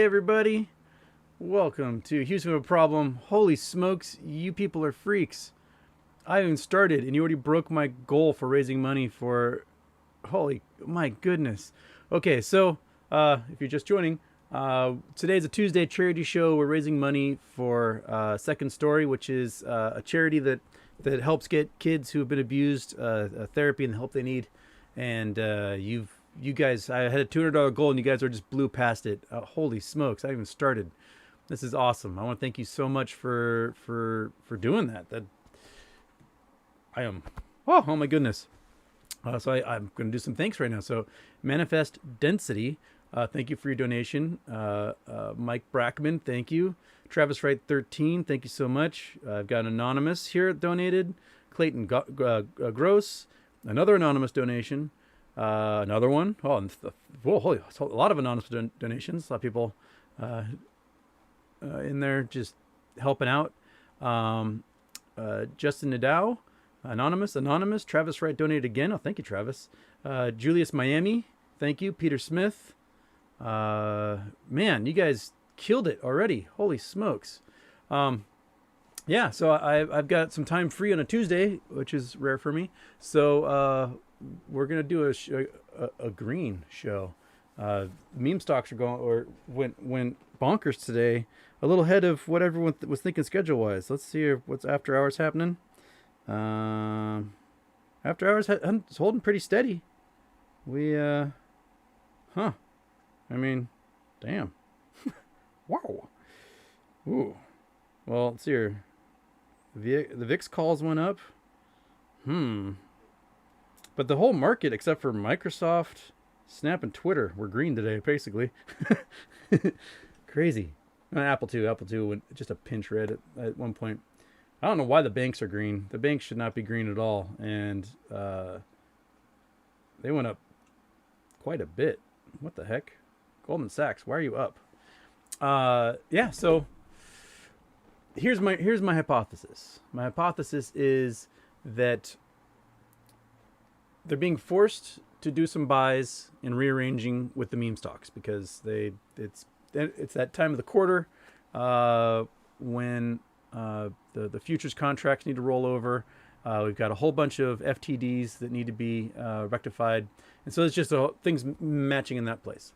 Hey everybody, welcome to Houston with a Problem. Holy smokes, you people are freaks. I haven't started and you already broke my goal for raising money for, holy, my goodness. Okay, so if you're just joining, today's a Tuesday charity show. We're raising money for Second Story, which is a charity that helps get kids who have been abused therapy and the help they need. And you guys, I had a $200 goal and you guys are just blew past it. Holy smokes, I haven't even started. This is awesome. I want to thank you so much for doing that. That I am. Oh my goodness. So I'm going to do some thanks right now. So Manifest Density, thank you for your donation. Mike Brackman, thank you. Travis Wright 13, thank you so much. I've got an anonymous here donated. Clayton Gross, another anonymous donation. Another one. Oh, and whoa, holy, a lot of anonymous donations. A lot of people in there just helping out. Justin Nadeau, anonymous. Travis Wright donated again. Oh, thank you, Travis. Julius Miami, thank you. Peter Smith. Man, you guys killed it already. Holy smokes. Yeah, so I've got some time free on a Tuesday, which is rare for me. So we're gonna do a green show. Meme stocks are going or went bonkers today, a little ahead of what everyone was thinking schedule wise. Let's see what's after hours happening. After hours it's holding pretty steady. We I mean, damn. Wow. Ooh. Well, let's see here. The VIX calls went up. But the whole market, except for Microsoft, Snap, and Twitter, were green today, basically. Crazy. Apple too. Apple too went just a pinch red at one point. I don't know why the banks are green. The banks should not be green at all, and they went up quite a bit. What the heck? Goldman Sachs, why are you up? Yeah. So here's my hypothesis. My hypothesis is that they're being forced to do some buys and rearranging with the meme stocks because it's that time of the quarter when the futures contracts need to roll over. We've got a whole bunch of FTDs that need to be rectified, and so it's just things matching in that place.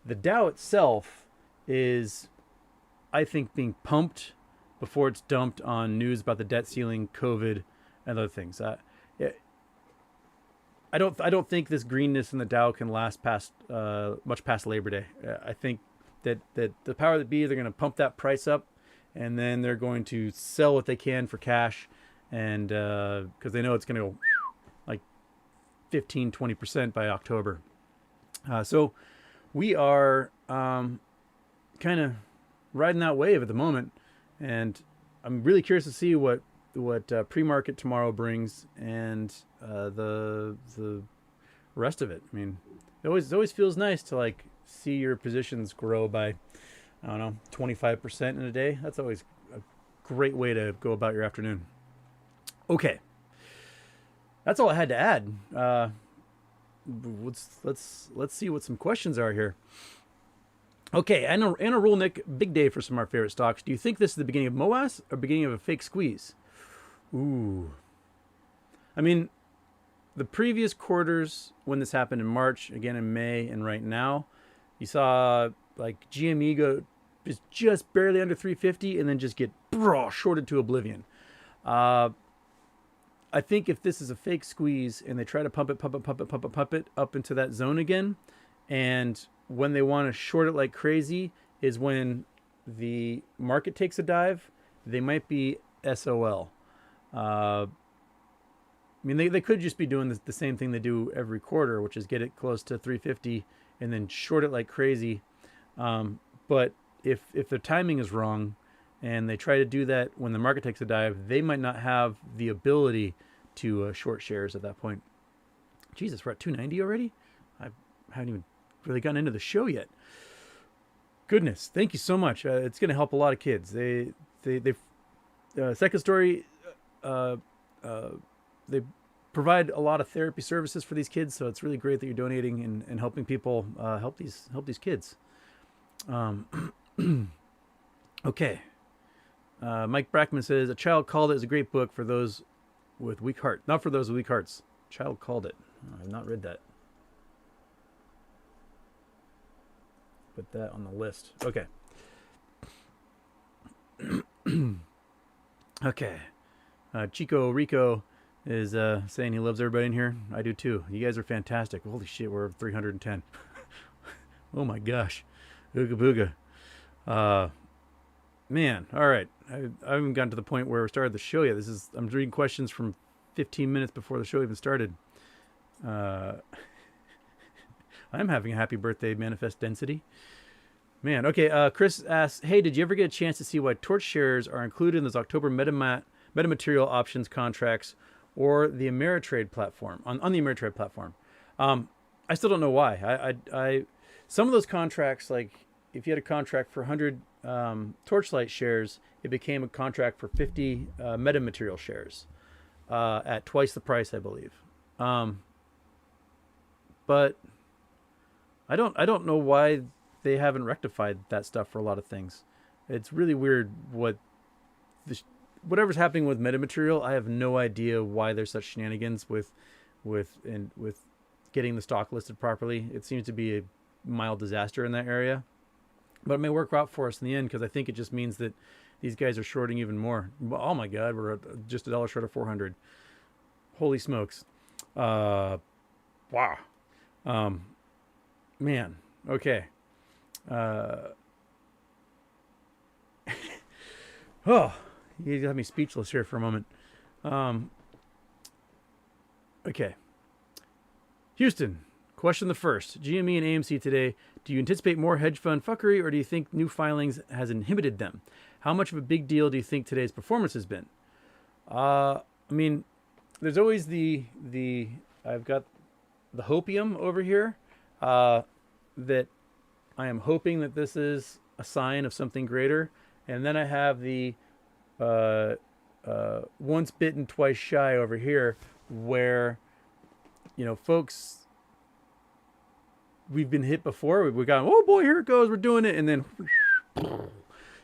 The Dow itself is, I think, being pumped before it's dumped on news about the debt ceiling, COVID, and other things. I don't think this greenness in the Dow can last past much past Labor Day. I think that the power that be, they're going to pump that price up, and then they're going to sell what they can for cash, and because they know it's going to go like 15-20% by October. So we are kind of riding that wave at the moment, and I'm really curious to see what pre-market tomorrow brings and the rest of it. I mean, it always feels nice to like see your positions grow by, I don't know, 25% in a day. That's always a great way to go about your afternoon. Okay, that's all I had to add. Let's see what some questions are here. Okay, Anna Rulnick, big day for some of our favorite stocks. Do you think this is the beginning of MOAS or beginning of a fake squeeze? Ooh. I mean, the previous quarters, when this happened in March, again in May, and right now, you saw like GME go just barely under 350 and then just get shorted to oblivion. I think if this is a fake squeeze and they try to pump it up into that zone again, and when they want to short it like crazy is when the market takes a dive, they might be SOL. I mean, they could just be doing the same thing they do every quarter, which is get it close to 350 and then short it like crazy. But if their timing is wrong and they try to do that when the market takes a dive, they might not have the ability to short shares at that point. Jesus, we're at 290 already? I haven't even really gotten into the show yet. Goodness, thank you so much. It's going to help a lot of kids. They Second Story, they provide a lot of therapy services for these kids, so it's really great that you're donating and helping people help these kids. Um, okay. Mike Brackman says, A Child Called It is a great book for those with weak heart. Not for those with weak hearts. Child Called It. I've not read that. Put that on the list. Okay. Okay. Chico Rico is saying he loves everybody in here. I do too. You guys are fantastic. Holy shit, we're 310. Oh my gosh. Ooga booga. Man, all right. I haven't gotten to the point where we started the show yet. I'm reading questions from 15 minutes before the show even started. I'm having a happy birthday, Manifest Density. Man, okay. Chris asks, hey, did you ever get a chance to see why torch shares are included in those October metamaterial options contracts or the Ameritrade platform, on the Ameritrade platform? I still don't know why. I some of those contracts, like if you had a contract for 100 Torchlight shares, it became a contract for 50 metamaterial shares at twice the price, I believe. But I don't know why they haven't rectified that stuff for a lot of things. It's really weird whatever's happening with metamaterial. I have no idea why there's such shenanigans with getting the stock listed properly. It seems to be a mild disaster in that area, but it may work out for us in the end, because I think it just means that these guys are shorting even more. Oh my God, we're just $1 short of 400. Holy smokes! Wow. Man. Okay. Oh, you got me speechless here for a moment. Okay. Houston, question the first. GME and AMC today. Do you anticipate more hedge fund fuckery, or do you think new filings has inhibited them? How much of a big deal do you think today's performance has been? I mean, there's always I've got the hopium over here, that I am hoping that this is a sign of something greater. And then I have the once bitten, twice shy over here, where, folks, we've been hit before. We've gone, oh boy, here it goes, we're doing it. And then,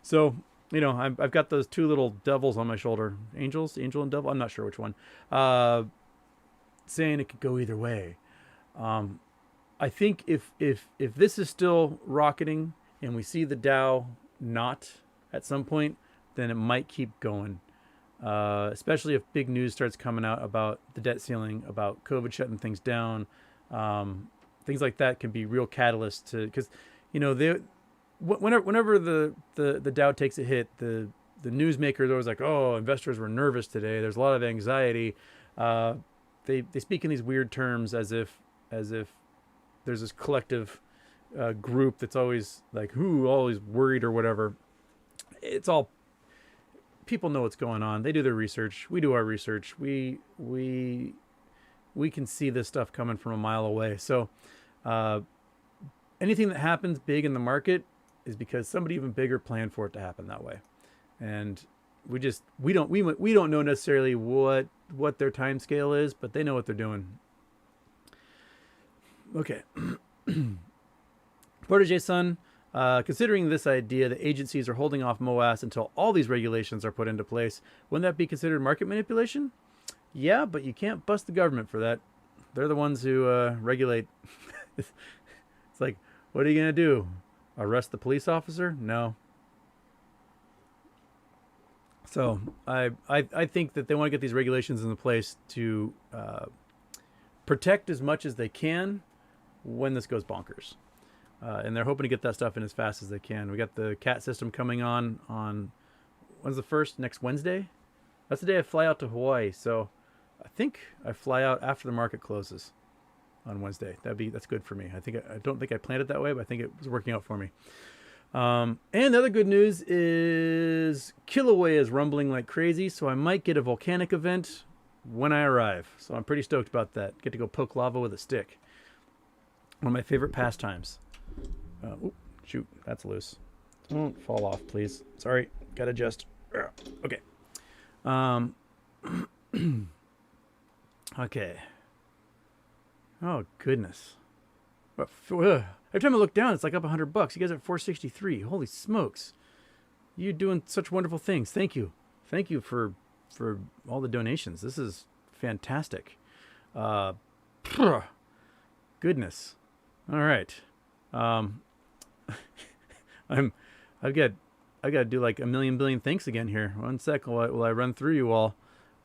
so, I've got those two little devils on my shoulder. Angel and devil, I'm not sure which one. Saying it could go either way. I think if this is still rocketing and we see the Dow not at some point, then it might keep going. Especially if big news starts coming out about the debt ceiling, about COVID shutting things down. Things like that can be real catalysts to, because whenever the Dow takes a hit, the newsmakers are always like, oh, investors were nervous today. There's a lot of anxiety. They speak in these weird terms as if there's this collective group that's always like, always worried or whatever. It's all, people know what's going on. They do their research. We do our research. We can see this stuff coming from a mile away. So anything that happens big in the market is because somebody even bigger planned for it to happen that way. And we don't know necessarily what their time scale is, but they know what they're doing. Okay. Protege Son, considering this idea that agencies are holding off MOAS until all these regulations are put into place, wouldn't that be considered market manipulation? Yeah, but you can't bust the government for that. They're the ones who regulate. It's like, what are you going to do? Arrest the police officer? No. So I think that they want to get these regulations into place to protect as much as they can when this goes bonkers. And they're hoping to get that stuff in as fast as they can. We got the CAT system coming on when's the first? Next Wednesday? That's the day I fly out to Hawaii. So I think I fly out after the market closes on Wednesday. That's good for me. I don't think I planned it that way, but I think it was working out for me. And the other good news is Kilauea is rumbling like crazy, so I might get a volcanic event when I arrive. So I'm pretty stoked about that. Get to go poke lava with a stick. One of my favorite pastimes. Shoot, that's loose. Don't fall off, please. Sorry, gotta adjust. Okay. Okay. Oh, goodness. I Every time I look down, it's like up $100. You guys are at 463. Holy smokes! You're doing such wonderful things. Thank you for all the donations. This is fantastic. Goodness. All right. I've got to do like a million billion thanks again here. One sec while I run through you all.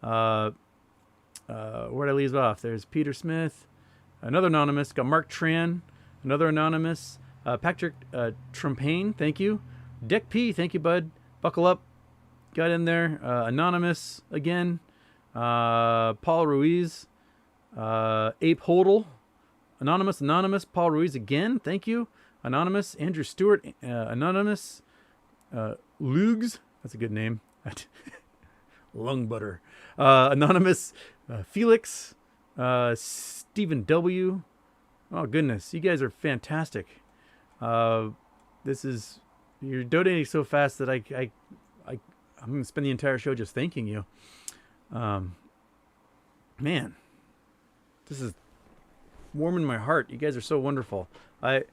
Where'd I leave off? There's Peter Smith, another anonymous. Got Mark Tran, another anonymous. Patrick Trumpain, thank you. Dick P, thank you, bud. Buckle up. Got in there. Anonymous again. Paul Ruiz. Ape Hodel. Anonymous. Paul Ruiz again. Thank you. Anonymous. Andrew Stewart. Anonymous. Lugs. That's a good name. Lung butter. Anonymous. Felix. Stephen W. Oh, goodness. You guys are fantastic. You're donating so fast that I'm going to spend the entire show just thanking you. Man, this is warming my heart. You guys are so wonderful. I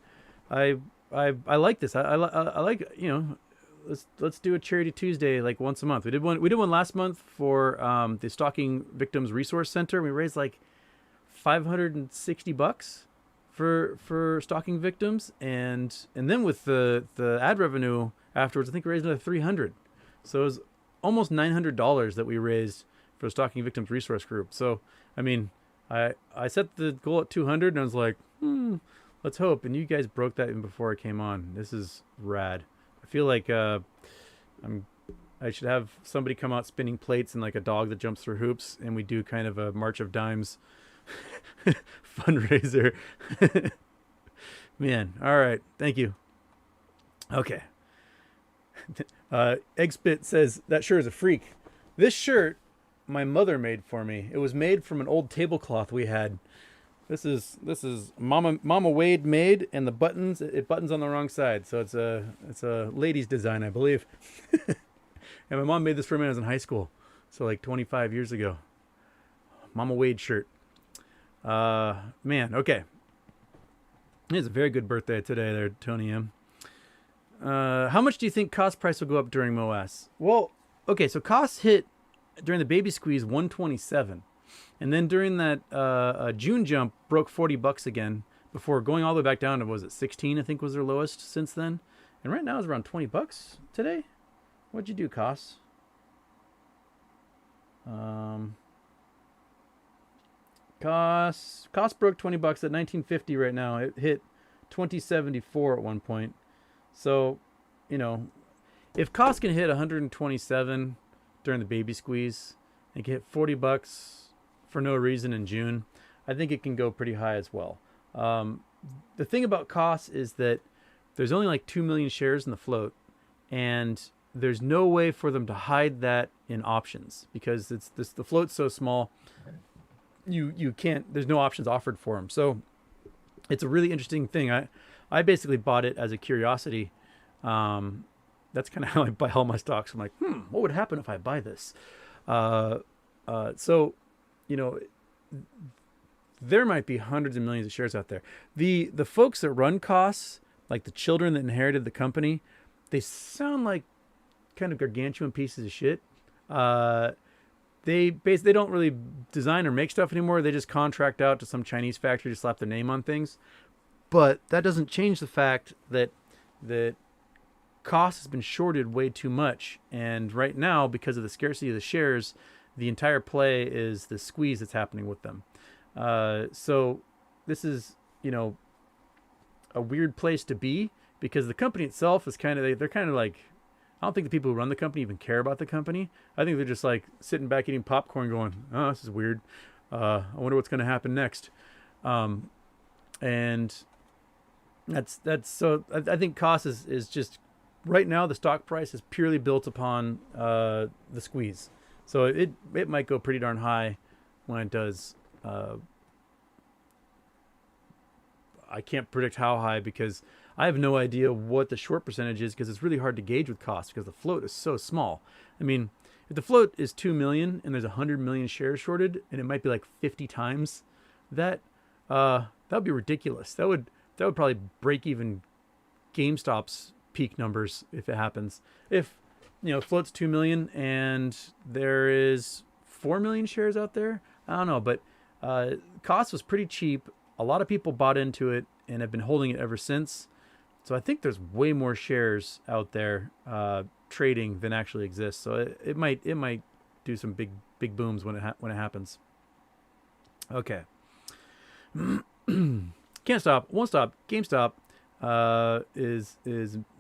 like this. I like, let's do a charity Tuesday like once a month. We did one last month for the Stalking Victims Resource Center. We raised like $560 for stalking victims, and then with the ad revenue afterwards, I think we raised another $300. So it was almost $900 that we raised for the Stalking Victims Resource Group. So I mean, I set the goal at 200, and I was like, let's hope. And you guys broke that even before I came on. This is rad. I feel like I should have somebody come out spinning plates and like a dog that jumps through hoops, and we do kind of a March of Dimes fundraiser. Man, all right, thank you. Okay. Eggspit says that shirt is a freak. This shirt my mother made for me. It was made from an old tablecloth we had. This is Mama Wade made, and the buttons, it buttons on the wrong side, so it's a lady's design, I believe. And my mom made this for me when I was in high school, so like 25 years ago. Mama Wade shirt. Man, okay. It's a very good birthday today there, Tony M. How much do you think cost price will go up during MOAS? Well, okay, so costs hit during the baby squeeze 127, and then during that June jump broke $40 again before going all the way back down to, was it 16? I think was their lowest since then, and right now it's around $20 today. What'd you do, costs? Costs broke $20 at 1950 right now. It hit 2074 at one point. So, if costs can hit 127 during the baby squeeze and can hit $40 for no reason in June, I think it can go pretty high as well. The thing about costs is that there's only like 2 million shares in the float, and there's no way for them to hide that in options because the float's so small. You can't. There's no options offered for them. So it's a really interesting thing. I basically bought it as a curiosity. That's kind of how I buy all my stocks. I'm like, what would happen if I buy this? So, there might be hundreds of millions of shares out there. The folks that run costs, like the children that inherited the company, they sound like kind of gargantuan pieces of shit. They don't really design or make stuff anymore. They just contract out to some Chinese factory to slap their name on things. But that doesn't change the fact that cost has been shorted way too much. And right now, because of the scarcity of the shares, the entire play is the squeeze that's happening with them. So this is, a weird place to be because the company itself is they're kind of like, I don't think the people who run the company even care about the company. I think they're just like sitting back eating popcorn going, oh, this is weird. I wonder what's going to happen next. And that's so I think cost is just right now the stock price is purely built upon the squeeze. So it might go pretty darn high when it does. I can't predict how high because I have no idea what the short percentage is because it's really hard to gauge with cost because the float is so small. I mean, if the float is 2 million and there's 100 million shares shorted and it might be like 50 times that, that would be ridiculous. That would would probably break even GameStop's peak numbers if it happens. If float's 2 million and there is 4 million shares out there, I don't know, but cost was pretty cheap. A lot of people bought into it and have been holding it ever since. So I think there's way more shares out there trading than actually exists. So it might do some big booms when it happens. Okay. Can't stop, won't stop. GameStop is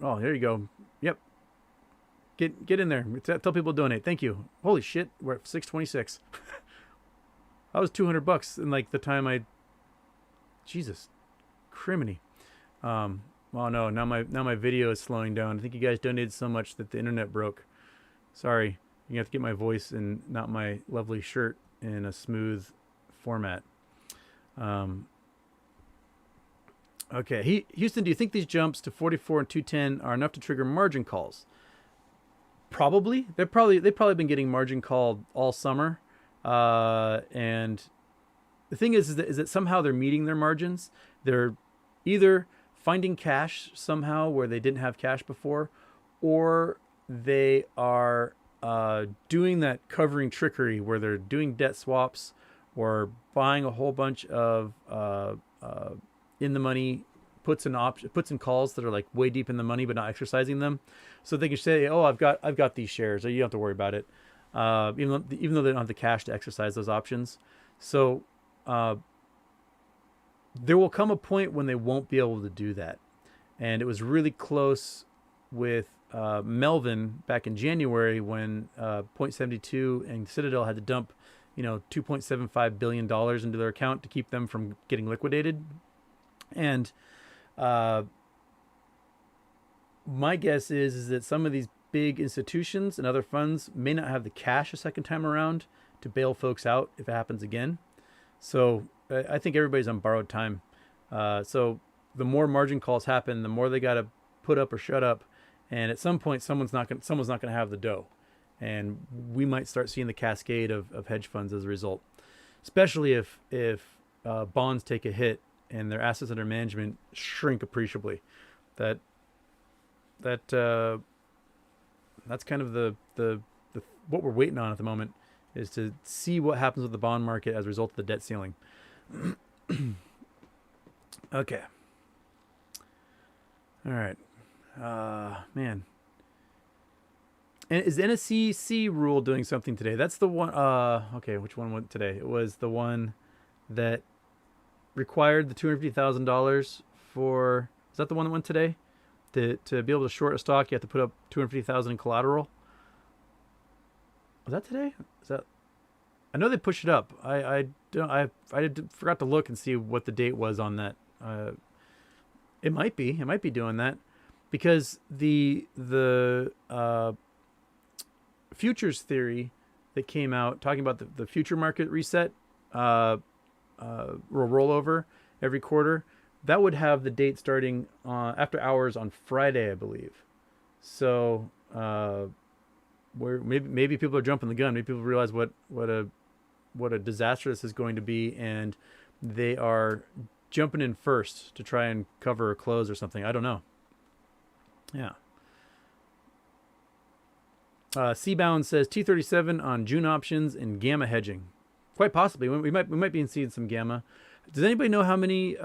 oh, there you go. Yep. Get in there. Tell people to donate. Thank you. Holy shit, we're at 626. I was $200 in like the time Jesus, criminy. Oh no, now my video is slowing down. I think you guys donated so much that the internet broke. Sorry, you have to get my voice and not my lovely shirt in a smooth format. Okay, Houston, do you think these jumps to 44 and 210 are enough to trigger margin calls? Probably. They've probably been getting margin called all summer, and the thing is that somehow they're meeting their margins. They're either finding cash somehow where they didn't have cash before, or they are doing that covering trickery where they're doing debt swaps or buying a whole bunch of in the money puts and calls that are like way deep in the money but not exercising them, so they can say, oh, I've got these shares, or you don't have to worry about it, even though they don't have the cash to exercise those options. So there will come a point when they won't be able to do that. And it was really close with Melvin back in January when Point72 and Citadel had to dump $2.75 billion into their account to keep them from getting liquidated. And my guess is that some of these big institutions and other funds may not have the cash a second time around to bail folks out if it happens again. So I think everybody's on borrowed time. So the more margin calls happen, the more they got to put up or shut up. And at some point, someone's not going to have the dough. And we might start seeing the cascade of hedge funds as a result, especially if bonds take a hit and their assets under management shrink appreciably. That's kind of the what we're waiting on at the moment, is to see what happens with the bond market as a result of the debt ceiling. Okay. All right. Man. And is the NSCC rule doing something today? That's the one. Okay, which one went today? It was the one that required the $250,000 for. Is that the one that went today? To be able to short a stock, you have to put up $250,000 in collateral. Was that today? Is that? I know they pushed it up. I forgot to look and see what the date was on that. It might be doing that, because the futures theory that came out talking about the future market reset rollover every quarter, that would have the date starting after hours on Friday, I believe. So where maybe people are jumping the gun. Maybe people realize what a disaster this is going to be, and they are jumping in first to try and cover a close or something. I don't know. Yeah. Seabound says T37 on June options and gamma hedging. Quite possibly. We might be seeing some gamma. Does anybody know how many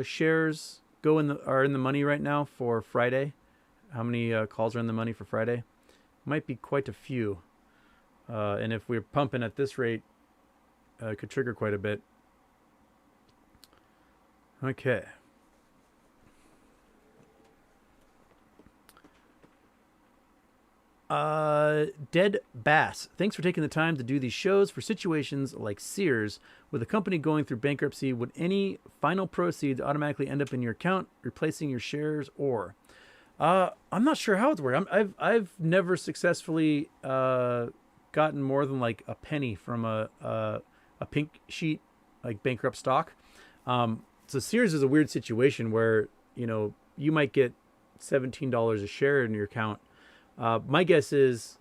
shares are in the money right now for Friday? How many calls are in the money for Friday? Might be quite a few. And if we're pumping at this rate, it could trigger quite a bit. Okay. Dead Bass, thanks for taking the time to do these shows. For situations like Sears, with a company going through bankruptcy, would any final proceeds automatically end up in your account, replacing your shares, or? I'm not sure how it's working. I've never successfully gotten more than like a penny from a pink sheet, like bankrupt stock. So Sears is a weird situation where you might get $17 a share in your account. My guess is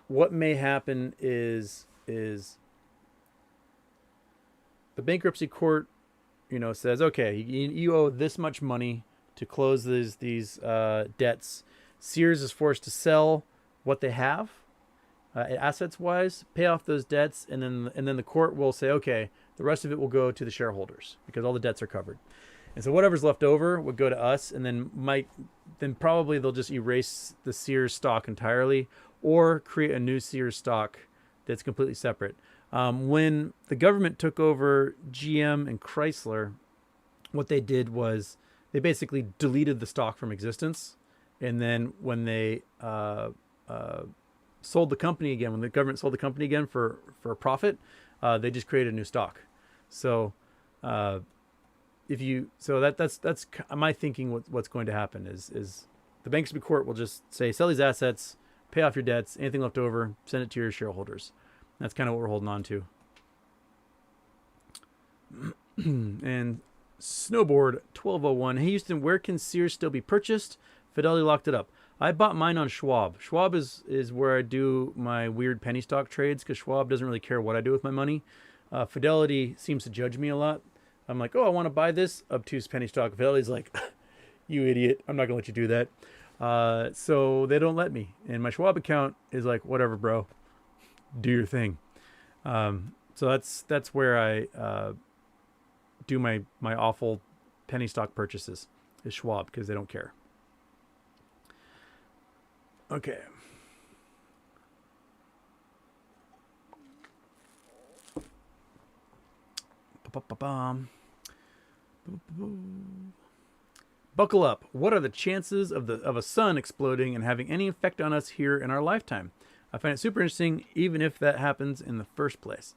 what may happen is the bankruptcy court says, okay, you owe this much money to close these debts. Sears is forced to sell what they have, assets wise, pay off those debts, and then the court will say, okay, the rest of it will go to the shareholders because all the debts are covered. And so whatever's left over would go to us, and then probably they'll just erase the Sears stock entirely, or create a new Sears stock that's completely separate. When the government took over GM and Chrysler, what they did was they basically deleted the stock from existence, and then when they sold the company again, when the government sold the company again for a profit, they just created a new stock. So that's my thinking. What's going to happen is the bankruptcy court will just say, sell these assets, pay off your debts, anything left over, send it to your shareholders. That's kind of what we're holding on to. And Snowboard 1201. Hey Houston, where can Sears still be purchased? Fidelity locked it up. I bought mine on Schwab. Schwab is where I do my weird penny stock trades, because Schwab doesn't really care what I do with my money. Fidelity seems to judge me a lot. I'm like, oh, I want to buy this obtuse penny stock. Fidelity's like, you idiot, I'm not gonna let you do that. So they don't let me. And my Schwab account is like, whatever, bro, do your thing. So that's where I do my awful penny stock purchases, is Schwab, because they don't care. Okay. Buckle up. What are the chances of a sun exploding and having any effect on us here in our lifetime? I find it super interesting, even if that happens in the first place.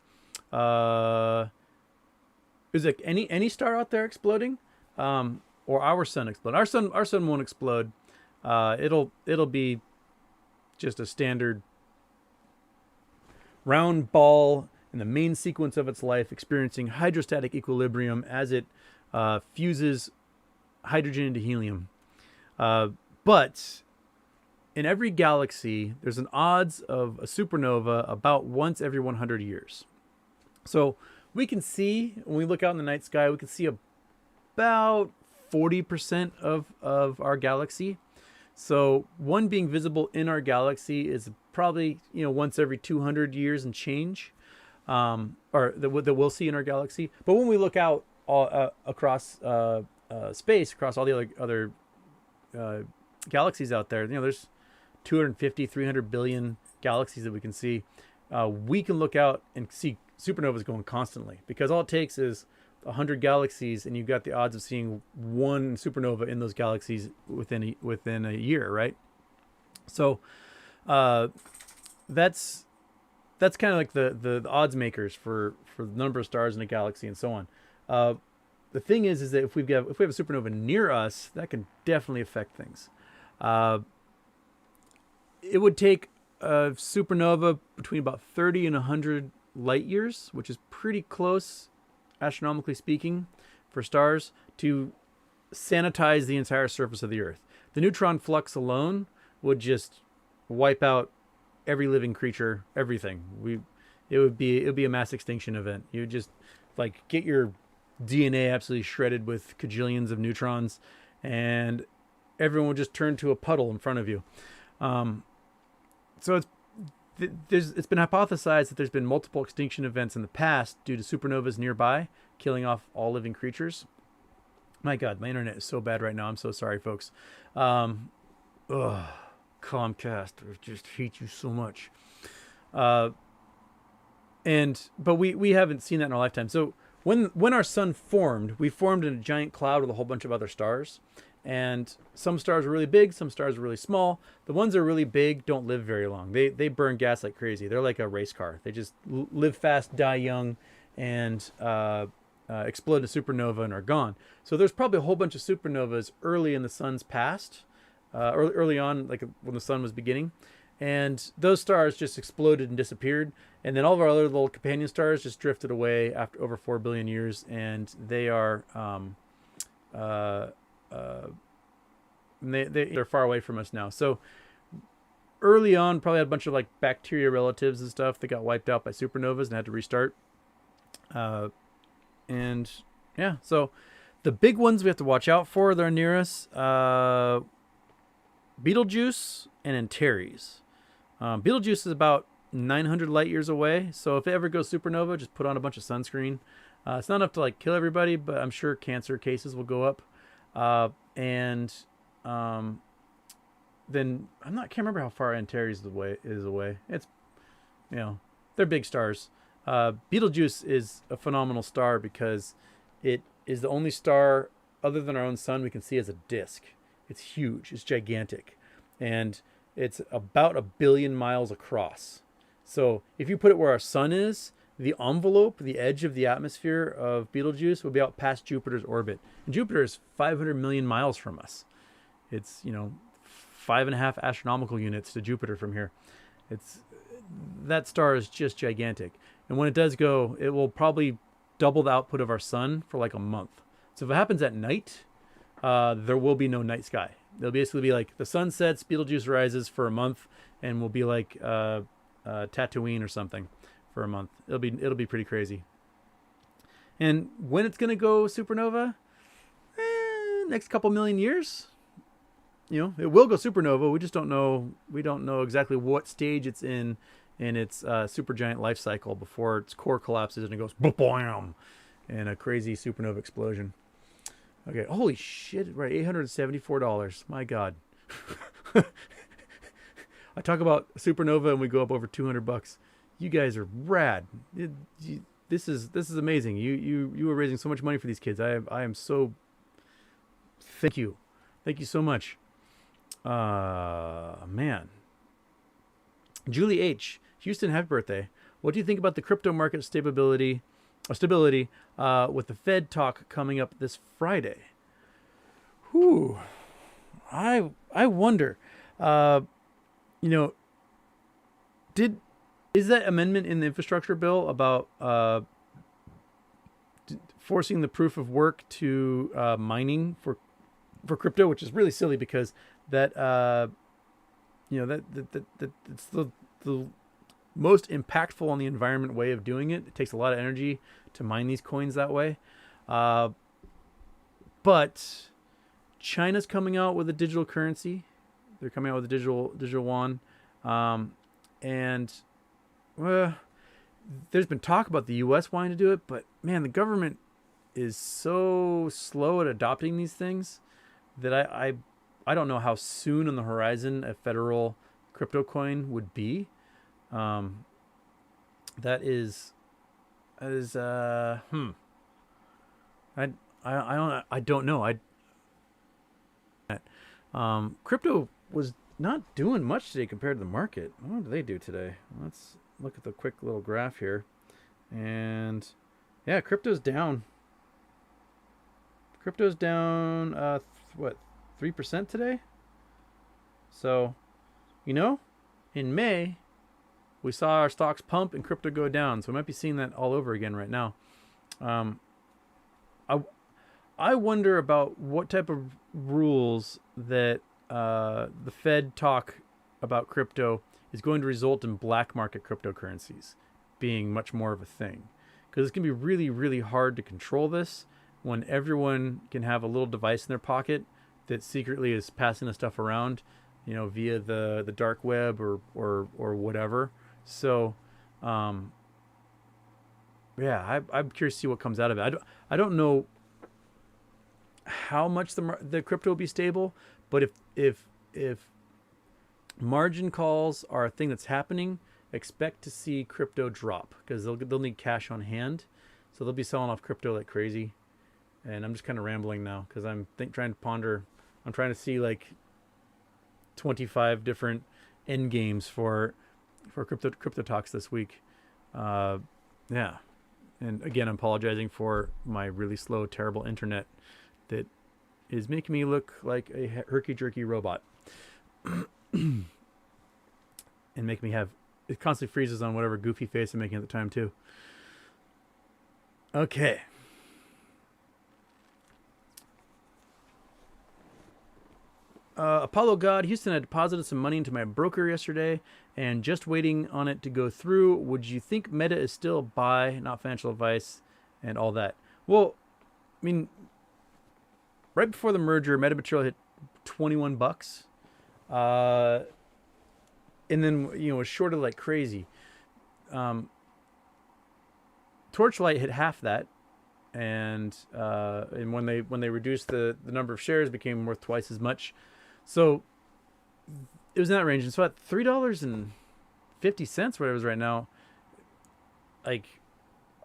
Is it any star out there exploding, or our sun exploding? Our sun won't explode. It'll be just a standard round ball in the main sequence of its life, experiencing hydrostatic equilibrium as it fuses hydrogen into helium. But in every galaxy, there's an odds of a supernova about once every 100 years. So we can see, when we look out in the night sky, we can see about 40% of our galaxy. So one being visible in our galaxy is probably, once every 200 years and change, or that we'll see in our galaxy. But when we look out across space, across all the other galaxies out there, there's 250, 300 billion galaxies that we can see. We can look out and see supernovas going constantly, because all it takes is 100 galaxies, and you've got the odds of seeing one supernova in those galaxies within a year, right? So that's kind of like the odds makers for the number of stars in a galaxy and so on. The thing is that if we have a supernova near us, that can definitely affect things. It would take a supernova between about 30 and 100 light years, which is pretty close, astronomically speaking, for stars, to sanitize the entire surface of the Earth. The neutron flux alone would just wipe out every living creature, everything. It would be a mass extinction event. You would just get your DNA absolutely shredded with cajillions of neutrons, and everyone would just turn to a puddle in front of you. So it's been hypothesized that there's been multiple extinction events in the past due to supernovas nearby, killing off all living creatures. My God, my internet is so bad right now. I'm so sorry, folks. Comcast, I just hate you so much. But we haven't seen that in our lifetime. So when our sun formed, we formed in a giant cloud with a whole bunch of other stars. And some stars are really big, some stars are really small. The ones that are really big don't live very long. They burn gas like crazy. They're like a race car. They just live fast, die young, and explode a supernova and are gone. So there's probably a whole bunch of supernovas early in the sun's past, early on, like when the sun was beginning. And those stars just exploded and disappeared. And then all of our other little companion stars just drifted away after over 4 billion years. And they are... they're far away from us now. So early on, probably had a bunch of bacteria relatives and stuff that got wiped out by supernovas and had to restart. And Yeah. So the big ones we have to watch out for that are near us: Betelgeuse and Antares. Betelgeuse is about 900 light years away, so if it ever goes supernova, just put on a bunch of sunscreen. It's not enough to like kill everybody, but I'm sure cancer cases will go up. And then can't remember how far Antares is away. It's, you know, they're big stars. Betelgeuse is a phenomenal star because it is the only star other than our own sun we can see as a disk. It's huge. It's gigantic, and it's about 1 billion miles across. So if you put it where our sun is, the envelope, the edge of the atmosphere of Betelgeuse will be out past Jupiter's orbit. And Jupiter is 500 million miles from us. It's, 5.5 astronomical units to Jupiter from here. That star is just gigantic. And when it does go, it will probably double the output of our sun for like a month. So if it happens at night, there will be no night sky. They'll basically be like the sun sets, Betelgeuse rises for a month, and will be like Tatooine or something for a month. It'll be pretty crazy. And when it's gonna go supernova, next couple million years. It will go supernova. We just don't know. We don't know exactly what stage it's in its supergiant life cycle before its core collapses and it goes bam, and a crazy supernova explosion. Okay, holy shit! Right, $874. My God. I talk about supernova and we go up over $200. You guys are rad. This is amazing. You were raising so much money for these kids. I am so. Thank you so much. Man. Julie H. Houston, happy birthday. What do you think about the crypto market stability with the Fed talk coming up this Friday? Whew. I wonder. Is that amendment in the infrastructure bill about forcing the proof of work to mining for crypto, which is really silly because that it's the most impactful on the environment way of doing it. It takes a lot of energy to mine these coins that way. But China's coming out with a digital currency. They're coming out with a digital yuan. And there's been talk about the U.S. wanting to do it, but man, the government is so slow at adopting these things that I don't know how soon on the horizon a federal crypto coin would be. I don't know. Crypto was not doing much today compared to the market. What did they do today? Let's look at the quick little graph here. And yeah, crypto's down. Crypto's down, 3% today? So, in May, we saw our stocks pump and crypto go down. So we might be seeing that all over again right now. I wonder about what type of rules that the Fed talk about crypto is going to result in black market cryptocurrencies being much more of a thing. Because it's going to be really, really hard to control this when everyone can have a little device in their pocket that secretly is passing the stuff around, via the dark web or whatever. So, I'm curious to see what comes out of it. I don't know how much the crypto will be stable, but if margin calls are a thing that's happening, expect to see crypto drop because they'll need cash on hand, so they'll be selling off crypto like crazy. And I'm just kind of rambling now because I'm trying to ponder. I'm trying to see like 25 different end games for crypto talks this week. And again, I'm apologizing for my really slow, terrible internet that is making me look like a herky-jerky robot. And make me it constantly freezes on whatever goofy face I'm making at the time too. Okay. Apollo God, Houston, I deposited some money into my broker yesterday and just waiting on it to go through. Would you think Meta is still a buy, not financial advice, and all that? Well, mean, right before the merger, metamaterial hit $21, and then was shorted like crazy. Torchlight hit half that, and when they reduced the number of shares, it became worth twice as much. So it was in that range. And so at $3.50, whatever it is right now, like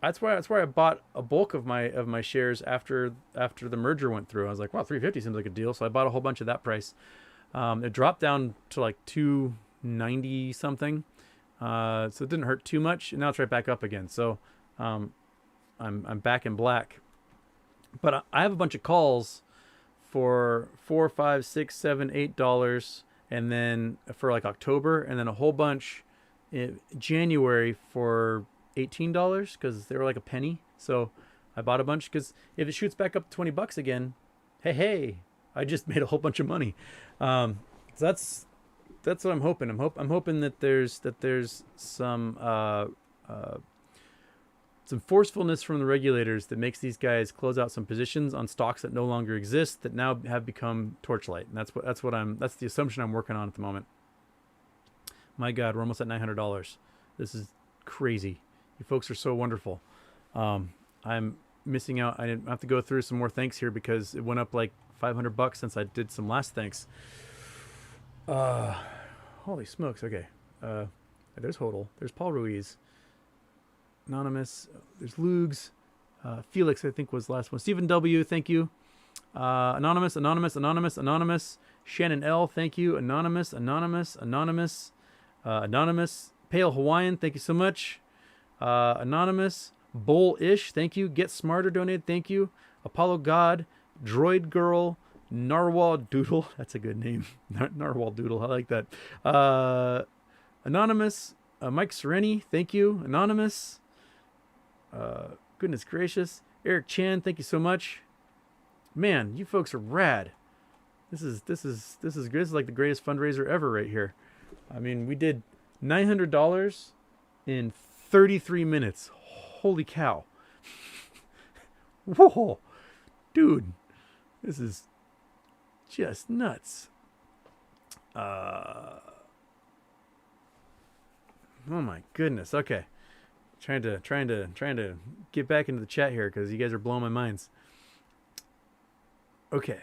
that's why I bought a bulk of my shares after the merger went through. I was like, wow, $3.50 seems like a deal. So I bought a whole bunch of that price. It dropped down to like $2.90 something. So it didn't hurt too much, and now it's right back up again. So I'm back in black. But I have a bunch of calls for $4, $5, $6, $7, $8, and then for like October, and then a whole bunch in January for $18 because they were like a penny. So I bought a bunch because if it shoots back up to $20 again, hey, I just made a whole bunch of money. So that's what I'm hoping. I'm hoping that there's some forcefulness from the regulators that makes these guys close out some positions on stocks that no longer exist that now have become Torchlight. And that's the assumption I'm working on at the moment. My God, we're almost at $900. This is crazy. You folks are so wonderful. I'm missing out. I have to go through some more thanks here because it went up like $500 since I did some last thanks. Holy smokes. Okay. There's Hodel. There's Paul Ruiz. Anonymous. There's Lugs. Felix, I think, was the last one. Stephen W., thank you. Anonymous. Shannon L., thank you. Anonymous. Pale Hawaiian, thank you so much. Anonymous. Bull-ish, thank you. Get Smarter donated, thank you. Apollo God. Droid Girl. Narwhal Doodle. That's a good name. Narwhal Doodle. I like that. Anonymous. Mike Sereni, thank you. Anonymous. Goodness gracious. Eric Chan, thank you so much. Man, you folks are rad. This is good. This is like the greatest fundraiser ever right here. I mean, we did $900 in 33 minutes. Holy cow. Whoa. Dude, this is just nuts. Oh my goodness. Okay. Trying to get back into the chat here because you guys are blowing my minds. Okay.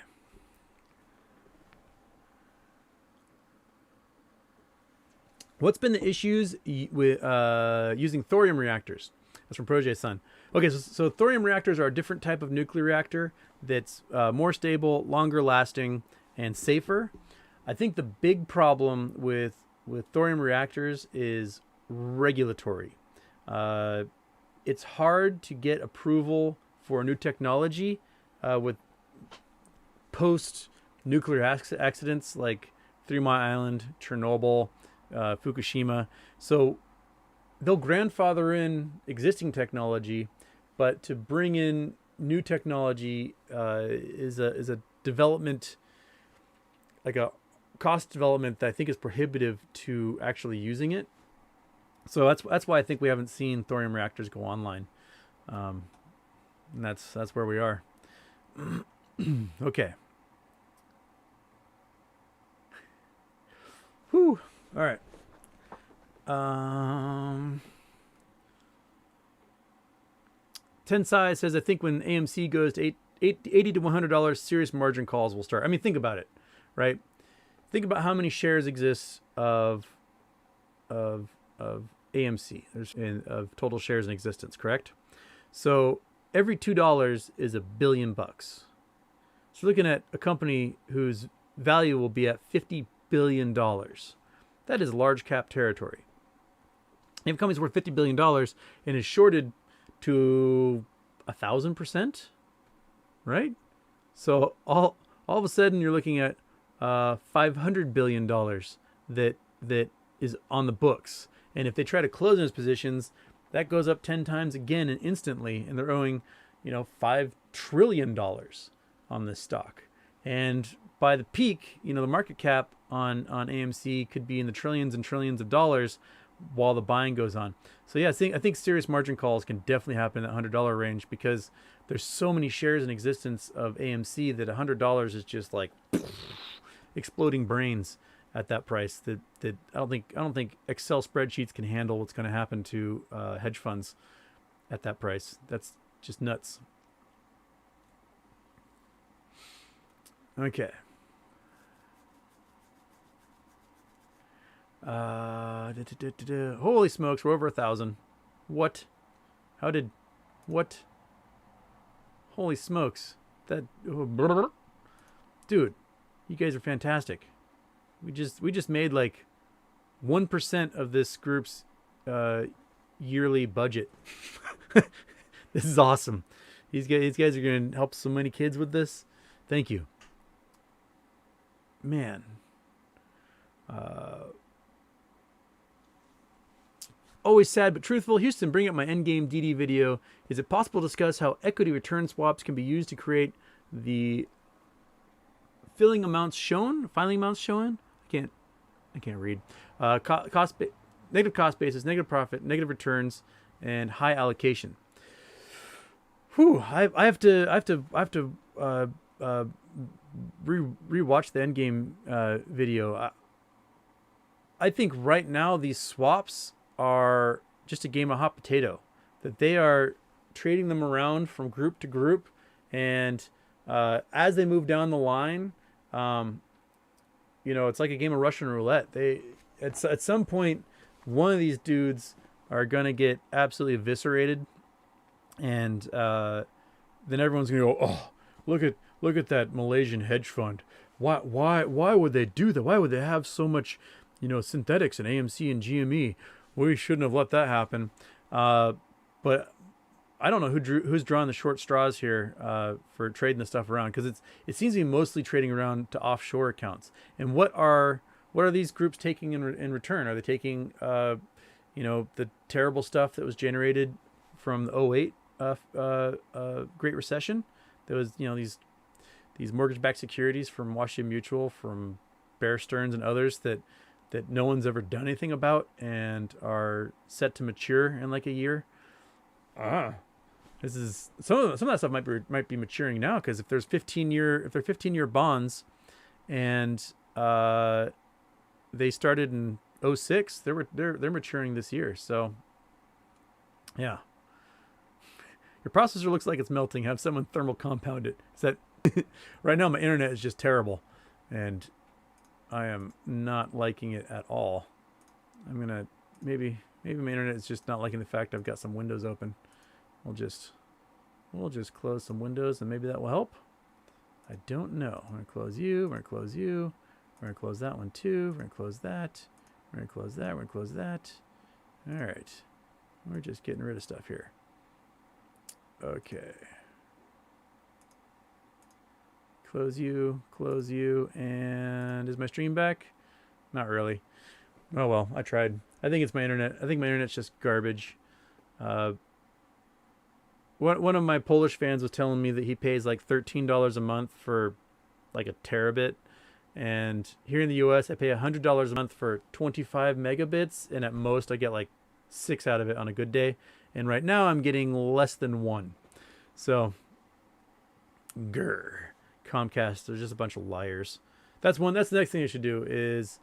What's been the issues with using thorium reactors? That's from Project Sun. Okay, so thorium reactors are a different type of nuclear reactor that's more stable, longer lasting, and safer. I think the big problem with thorium reactors is regulatory. It's hard to get approval for new technology with post-nuclear accidents like 3 Mile Island, Chernobyl, Fukushima. So they'll grandfather in existing technology, but to bring in new technology is a development, like a cost development that I think is prohibitive to actually using it. So that's why I think we haven't seen thorium reactors go online. And that's where we are. Okay. Whew. All right. Tensai says, I think when AMC goes to $80 to $100, serious margin calls will start. I mean, think about it, right? Think about how many shares exist of AMC. Of total shares in existence, correct? So every $2 is $1 billion. So we're looking at a company whose value will be at $50 billion. That is large cap territory. If a company's worth $50 billion and is shorted to 1,000%, right? So all of a sudden you're looking at $500 billion that is on the books. And if they try to close those positions, that goes up 10 times again and instantly, and they're owing, $5 trillion on this stock. And by the peak, the market cap on AMC could be in the trillions and trillions of dollars while the buying goes on. So yeah, I think serious margin calls can definitely happen in that $100 range because there's so many shares in existence of AMC that $100 is just like exploding brains at that price. That I don't think Excel spreadsheets can handle what's going to happen to hedge funds at that price. That's just nuts. Okay. Holy smokes, we're over 1,000. What? How did? What? Holy smokes! That dude, you guys are fantastic. We just made like 1% of this group's yearly budget. This is awesome. These guys are going to help so many kids with this. Thank you, man. Always sad but truthful. Houston, bring up my endgame DD video. Is it possible to discuss how equity return swaps can be used to create the filing amounts shown? I can't read. Negative cost basis, negative profit, negative returns, and high allocation. Whew, I have to rewatch the endgame video. I think right now these swaps are just a game of hot potato, that they are trading them around from group to group, and as they move down the line, it's like a game of Russian roulette. At some point, one of these dudes are gonna get absolutely eviscerated, and then everyone's gonna go, oh, look at that Malaysian hedge fund. Why would they do that? Why would they have so much, synthetics and AMC and GME? We shouldn't have let that happen. But I don't know who's drawing the short straws here for trading this stuff around, because it seems to be mostly trading around to offshore accounts. And what are these groups taking in return? Are they taking the terrible stuff that was generated from the 2008 Great Recession? There was these mortgage-backed securities from Washington Mutual, from Bear Stearns and others that no one's ever done anything about and are set to mature in like a year. This is some of that stuff might be maturing now, because if they're 15-year bonds, and they started in 2006, they're maturing this year. So yeah, your processor looks like it's melting. Have someone thermal compound it. Is that right now? My internet is just terrible, and I am not liking it at all. I'm gonna maybe my internet is just not liking the fact I've got some windows open. We'll just close some windows, and maybe that will help. I don't know. We're gonna close you. We're gonna close you. We're gonna close that one too. We're gonna close that. We're gonna close that. We're gonna close that. All right. We're just getting rid of stuff here. Okay. Close you, and is my stream back? Not really. Oh well, I tried. I think it's my internet. I think my internet's just garbage. One of my Polish fans was telling me that he pays like $13 a month for like a terabit, and here in the US I pay $100 a month for 25 megabits, and at most I get like 6 out of it on a good day. And right now I'm getting less than 1. So, grr. Comcast, they're just a bunch of liars. That's the next thing they should do is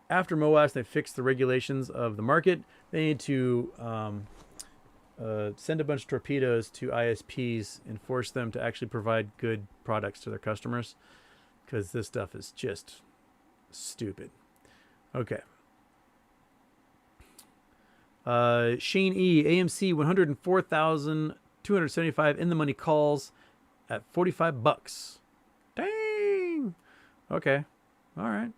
after MOAS they fix the regulations of the market, they need to send a bunch of torpedoes to ISPs and force them to actually provide good products to their customers, because this stuff is just stupid. Okay. Shane E, AMC 104,275 in the money calls at $45. Dang. Okay. All right.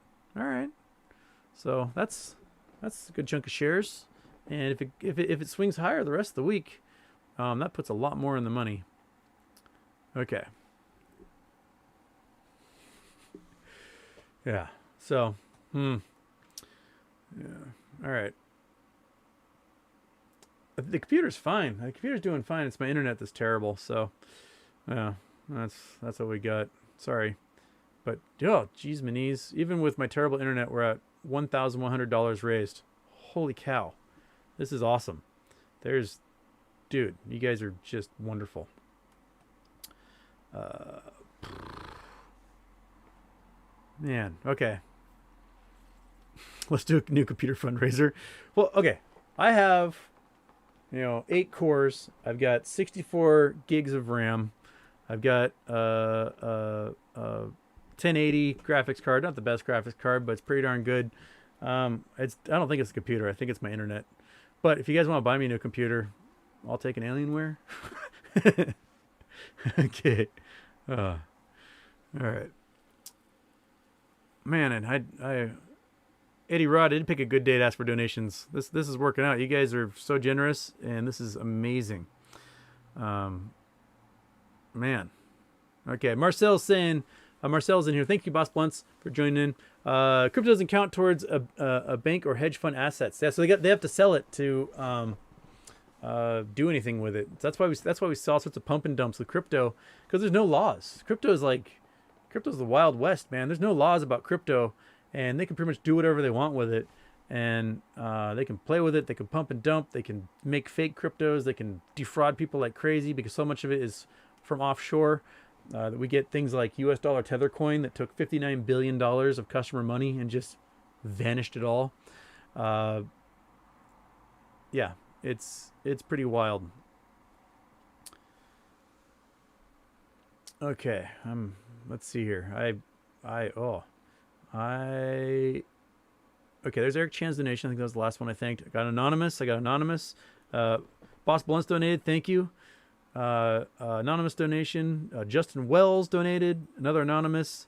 So that's a good chunk of shares, and if it swings higher the rest of the week, that puts a lot more in the money. Okay. Yeah. So, yeah. All right. The computer's fine. The computer's doing fine. It's my internet that's terrible. So, yeah, that's what we got. Sorry, but geez, my knees. Even with my terrible internet, we're at $1,100 raised. Holy cow. This is awesome. Dude, you guys are just wonderful. Man, okay. Let's do a new computer fundraiser. Well, okay. I have, 8 cores. I've got 64 gigs of RAM. I've got 1080 graphics card. Not the best graphics card, but it's pretty darn good. I don't think it's a computer. I think it's my internet. But if you guys want to buy me a new computer, I'll take an Alienware. Okay. All right. Man, and Eddie Rod didn't pick a good day to ask for donations. This is working out. You guys are so generous, and this is amazing. Man. Okay, Marcel's in here. Thank you, Boss Blunts, for joining in. Crypto doesn't count towards a bank or hedge fund assets. Yeah, so they have to sell it to do anything with it. That's why we saw all sorts of pump and dumps with crypto, because there's no laws. Crypto's the Wild West, man. There's no laws about crypto, and they can pretty much do whatever they want with it. And they can play with it. They can pump and dump. They can make fake cryptos. They can defraud people like crazy, because so much of it is from offshore. That we get things like US dollar tether coin that took $59 billion of customer money and just vanished it all. Yeah, it's pretty wild. Okay, let's see here. Okay, there's Eric Chan's donation. I think that was the last one I thanked. I got anonymous. Boss Blunts donated. Thank you. Anonymous donation. Justin Wells donated. Another anonymous.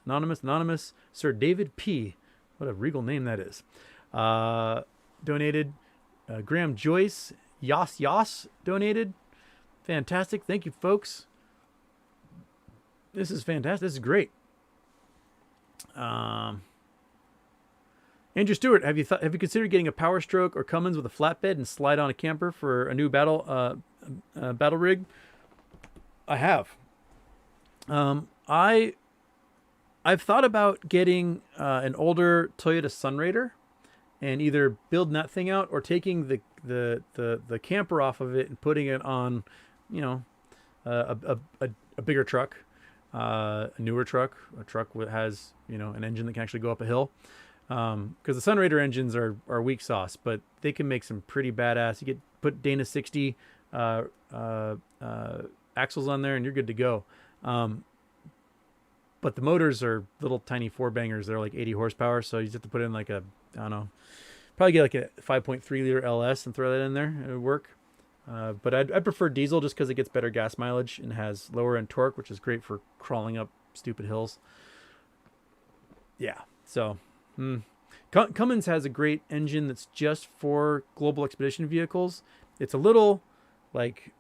Sir David P. What a regal name that is. Donated. Graham Joyce. Yas donated. Fantastic. Thank you, folks. This is fantastic. This is great. Andrew Stewart, have you considered getting a Power Stroke or Cummins with a flatbed and slide on a camper for a new battle rig? I have. I've thought about getting an older Toyota Sunraider and either building that thing out or taking the camper off of it and putting it on, a bigger truck, a newer truck, a truck that has an engine that can actually go up a hill. Because the Sunraider engines are weak sauce, but they can make some pretty badass. You put Dana 60 axles on there, and you're good to go. But the motors are little tiny 4-bangers. They're like 80 horsepower, so you just have to put in like probably get like a 5.3 liter LS and throw that in there. It would work. But I'd prefer diesel just because it gets better gas mileage and has lower end torque, which is great for crawling up stupid hills. Yeah, so. Cummins has a great engine that's just for global expedition vehicles. It's a little like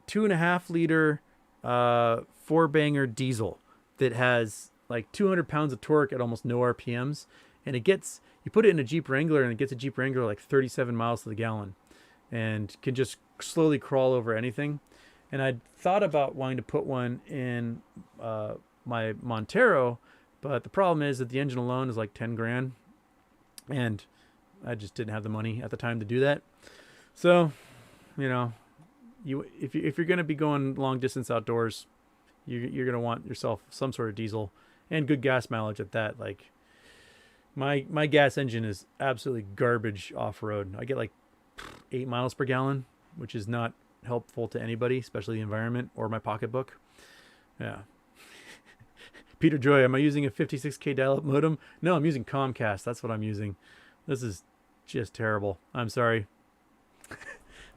2.5 liter 4-banger diesel that has like 200 pounds of torque at almost no RPMs, and you put it in a Jeep Wrangler and it gets a Jeep Wrangler like 37 miles to the gallon and can just slowly crawl over anything. And I'd thought about wanting to put one in my Montero, but the problem is that the engine alone is like 10 grand, and I just didn't have the money at the time to do that. So, if you're going to be going long distance outdoors, you're going to want yourself some sort of diesel and good gas mileage at that. Like my gas engine is absolutely garbage off road. I get like 8 miles per gallon, which is not helpful to anybody, especially the environment or my pocketbook. Yeah. Peter Joy, am I using a 56K dial-up modem? No, I'm using Comcast. That's what I'm using. This is just terrible. I'm sorry.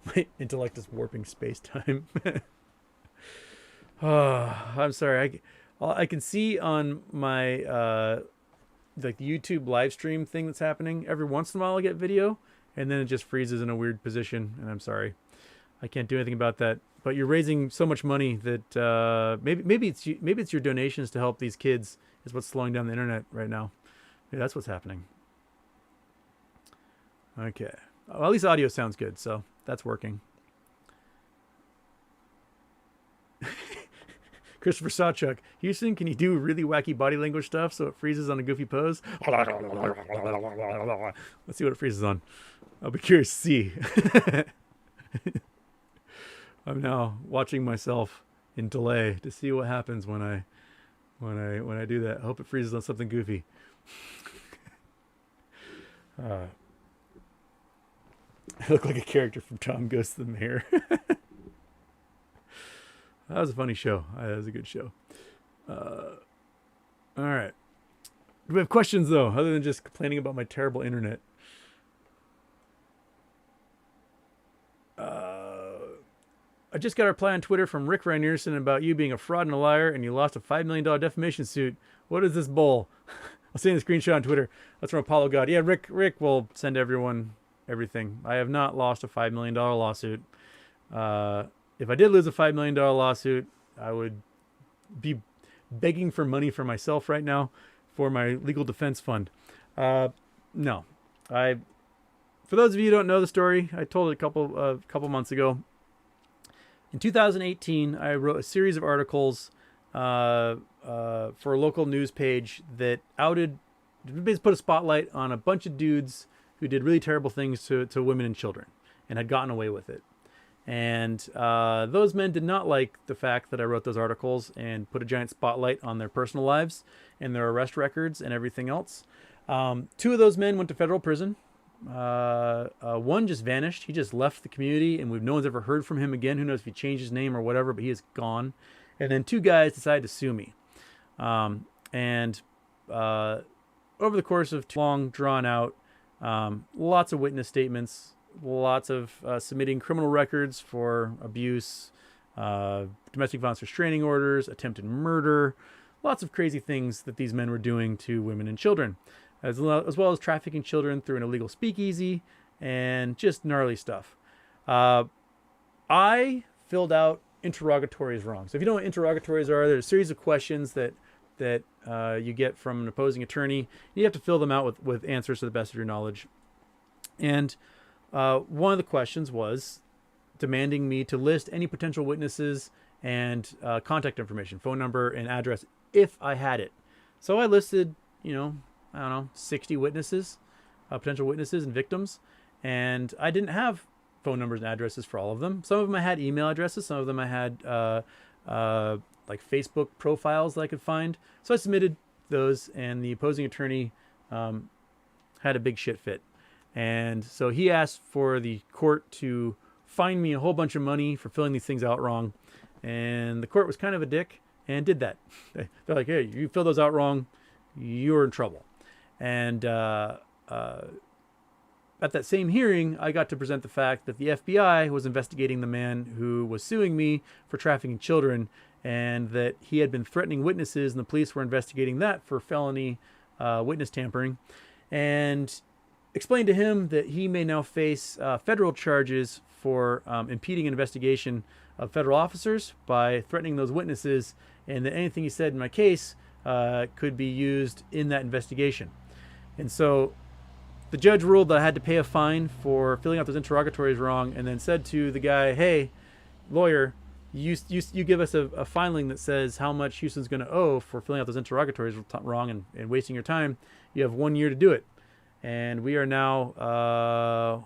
My intellect is warping space-time. I'm sorry. I can see on my like the YouTube live stream thing that's happening. Every once in a while I get video, and then it just freezes in a weird position, and I'm sorry. I can't do anything about that. But you're raising so much money that maybe it's your donations to help these kids is what's slowing down the internet right now. Maybe that's what's happening. Okay. Well, at least audio sounds good, so that's working. Christopher Sawchuk. Houston, can you do really wacky body language stuff so it freezes on a goofy pose? Let's see what it freezes on. I'll be curious to see. I'm now watching myself in delay to see what happens when I do that. I hope it freezes on something goofy. I look like a character from Tom Goes to the Mayor. That was a funny show. That was a good show. All right. Do we have questions, though, other than just complaining about my terrible internet? I just got a reply on Twitter from Rick Reinerson about you being a fraud and a liar, and you lost a $5 million defamation suit. What is this bull? I'll send you the screenshot on Twitter. That's from Apollo God. Yeah, Rick will send everyone everything. I have not lost a $5 million lawsuit. If I did lose a $5 million lawsuit, I would be begging for money for myself right now for my legal defense fund. No. For those of you who don't know the story, I told it a couple months ago. In 2018, I wrote a series of articles for a local news page that basically put a spotlight on a bunch of dudes who did really terrible things to women and children and had gotten away with it. And those men did not like the fact that I wrote those articles and put a giant spotlight on their personal lives and their arrest records and everything else. Two of those men went to federal prison. One just vanished. He just left the community, and no one's ever heard from him again. Who knows if he changed his name or whatever, but he is gone. And then two guys decided to sue me. And over the course of too long, drawn out, lots of witness statements, lots of submitting criminal records for abuse, domestic violence restraining orders, attempted murder, lots of crazy things that these men were doing to women and children, as well as trafficking children through an illegal speakeasy and just gnarly stuff. I filled out interrogatories wrong. So if you know what interrogatories are, there's a series of questions that you get from an opposing attorney. You have to fill them out with answers to the best of your knowledge. And one of the questions was demanding me to list any potential witnesses and contact information, phone number and address, if I had it. So I listed, 60 witnesses, potential witnesses and victims. And I didn't have phone numbers and addresses for all of them. Some of them I had email addresses. Some of them I had like Facebook profiles that I could find. So I submitted those, and the opposing attorney had a big shit fit. And so he asked for the court to fine me a whole bunch of money for filling these things out wrong. And the court was kind of a dick and did that. They're like, hey, you fill those out wrong, you're in trouble. And at that same hearing, I got to present the fact that the FBI was investigating the man who was suing me for trafficking children, and that he had been threatening witnesses, and the police were investigating that for felony witness tampering. And explained to him that he may now face federal charges for impeding an investigation of federal officers by threatening those witnesses, and that anything he said in my case could be used in that investigation. And so the judge ruled that I had to pay a fine for filling out those interrogatories wrong, and then said to the guy, hey, lawyer, you give us a filing that says how much Houston's going to owe for filling out those interrogatories wrong and wasting your time. You have 1 year to do it. And we are now,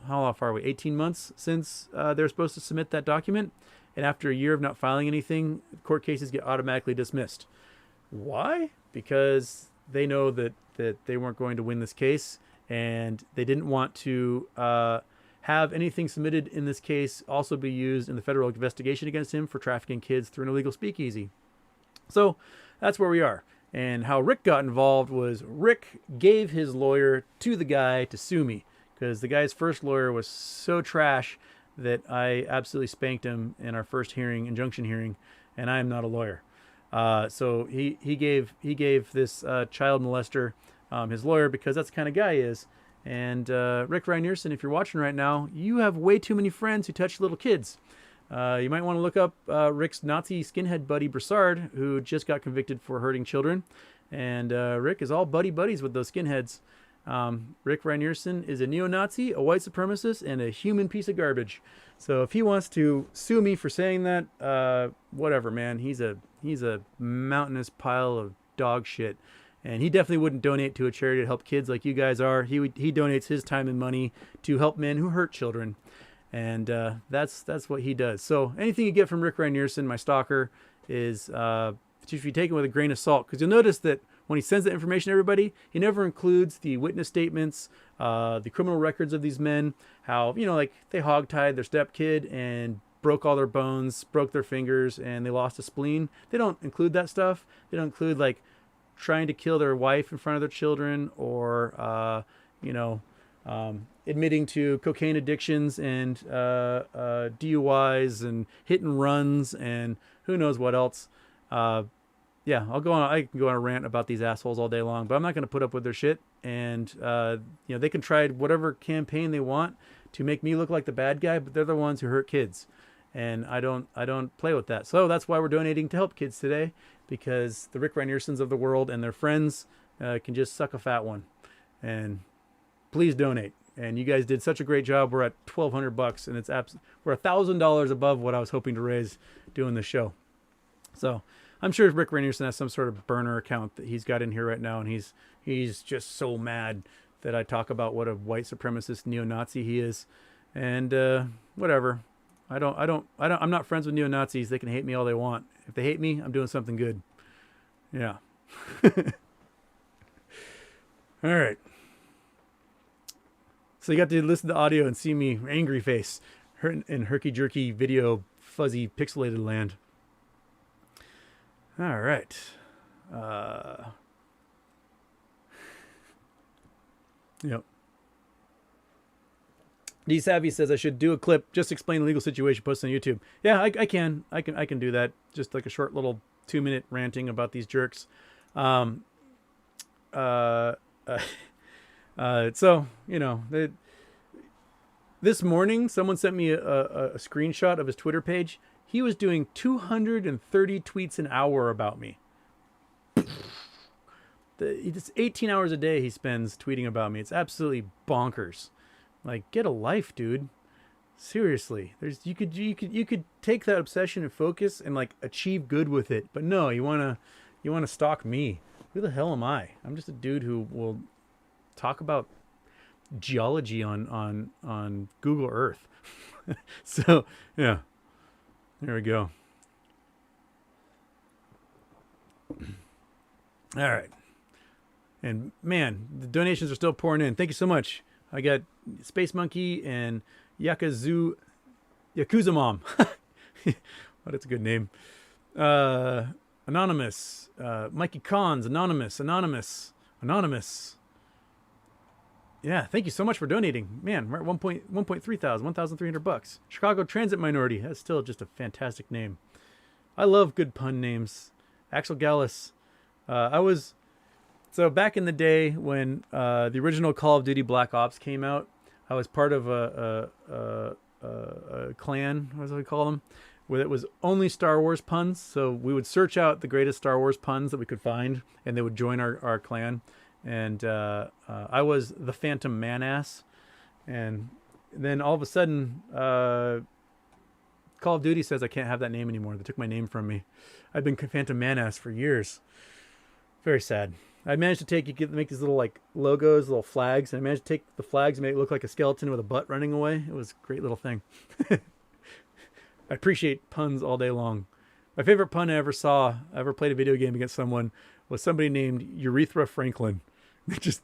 how far are we? 18 months since they're supposed to submit that document. And after a year of not filing anything, court cases get automatically dismissed. Why? Because they know that they weren't going to win this case, and they didn't want to have anything submitted in this case also be used in the federal investigation against him for trafficking kids through an illegal speakeasy. So that's where we are. And how Rick got involved was Rick gave his lawyer to the guy to sue me, because the guy's first lawyer was so trash that I absolutely spanked him in our first injunction hearing, and I am not a lawyer. So he gave this child molester his lawyer, because that's the kind of guy he is. And Rick Reinerson, if you're watching right now, you have way too many friends who touch little kids. You might want to look up Rick's Nazi skinhead buddy Broussard, who just got convicted for hurting children. And Rick is all buddies with those skinheads. Rick Reinerson is a neo-Nazi, a white supremacist, and a human piece of garbage. So if he wants to sue me for saying that, whatever, man. He's a mountainous pile of dog shit. And he definitely wouldn't donate to a charity to help kids like you guys are. He donates his time and money to help men who hurt children. And that's what he does. So anything you get from Rick Reinerson, my stalker, is should be taken with a grain of salt. Because you'll notice that when he sends that information to everybody, he never includes the witness statements, the criminal records of these men, how, like they hogtied their stepkid and broke all their bones, broke their fingers, and they lost a spleen. They don't include that stuff. They don't include, like, trying to kill their wife in front of their children, or, admitting to cocaine addictions and DUIs and hit and runs and who knows what else. Yeah, I can go on a rant about these assholes all day long, but I'm not going to put up with their shit. And, they can try whatever campaign they want to make me look like the bad guy, but they're the ones who hurt kids. And I don't play with that. So that's why we're donating to help kids today, because the Rick Reinersons of the world and their friends can just suck a fat one. And please donate. And you guys did such a great job. We're at $1,200, and we're $1,000 above what I was hoping to raise doing the show. So I'm sure Rick Reinerson has some sort of burner account that he's got in here right now, and he's just so mad that I talk about what a white supremacist neo-Nazi he is. And whatever. I'm not friends with neo-Nazis. They can hate me all they want. If they hate me, I'm doing something good. Yeah. All right. So you got to listen to audio and see me angry face in herky-jerky video, fuzzy, pixelated land. All right. Yep. D Savvy says I should do a clip, just explain the legal situation, post on YouTube. Yeah, I can do that. Just like a short little 2-minute ranting about these jerks. So, this morning someone sent me a screenshot of his Twitter page. He was doing 230 tweets an hour about me. It's 18 hours a day he spends tweeting about me. It's absolutely bonkers. Like, get a life, dude. Seriously. You could take that obsession and focus and, like, achieve good with it. But no, you wanna stalk me. Who the hell am I? I'm just a dude who will talk about geology on Google Earth. So, yeah. There we go. All right. And man, the donations are still pouring in. Thank you so much. I got Space Monkey and Yakuza Mom. What, it's a good name. Anonymous. Mikey Cons. Anonymous. Yeah, thank you so much for donating. Man, we're at 1.3 thousand, $1,300. Chicago Transit Minority. That's still just a fantastic name. I love good pun names. Axel Gallus. So back in the day when the original Call of Duty Black Ops came out, I was part of a clan, what do we call them, where it was only Star Wars puns. So we would search out the greatest Star Wars puns that we could find, and they would join our clan. And I was the Phantom Man-ass. And then all of a sudden, Call of Duty says I can't have that name anymore. They took my name from me. I've been Phantom Man-ass for years. Very sad. I managed to make these little like logos, little flags, and I managed to take the flags and make it look like a skeleton with a butt running away. It was a great little thing. I appreciate puns all day long. My favorite pun I ever played a video game against someone, was somebody named Urethra Franklin. It just,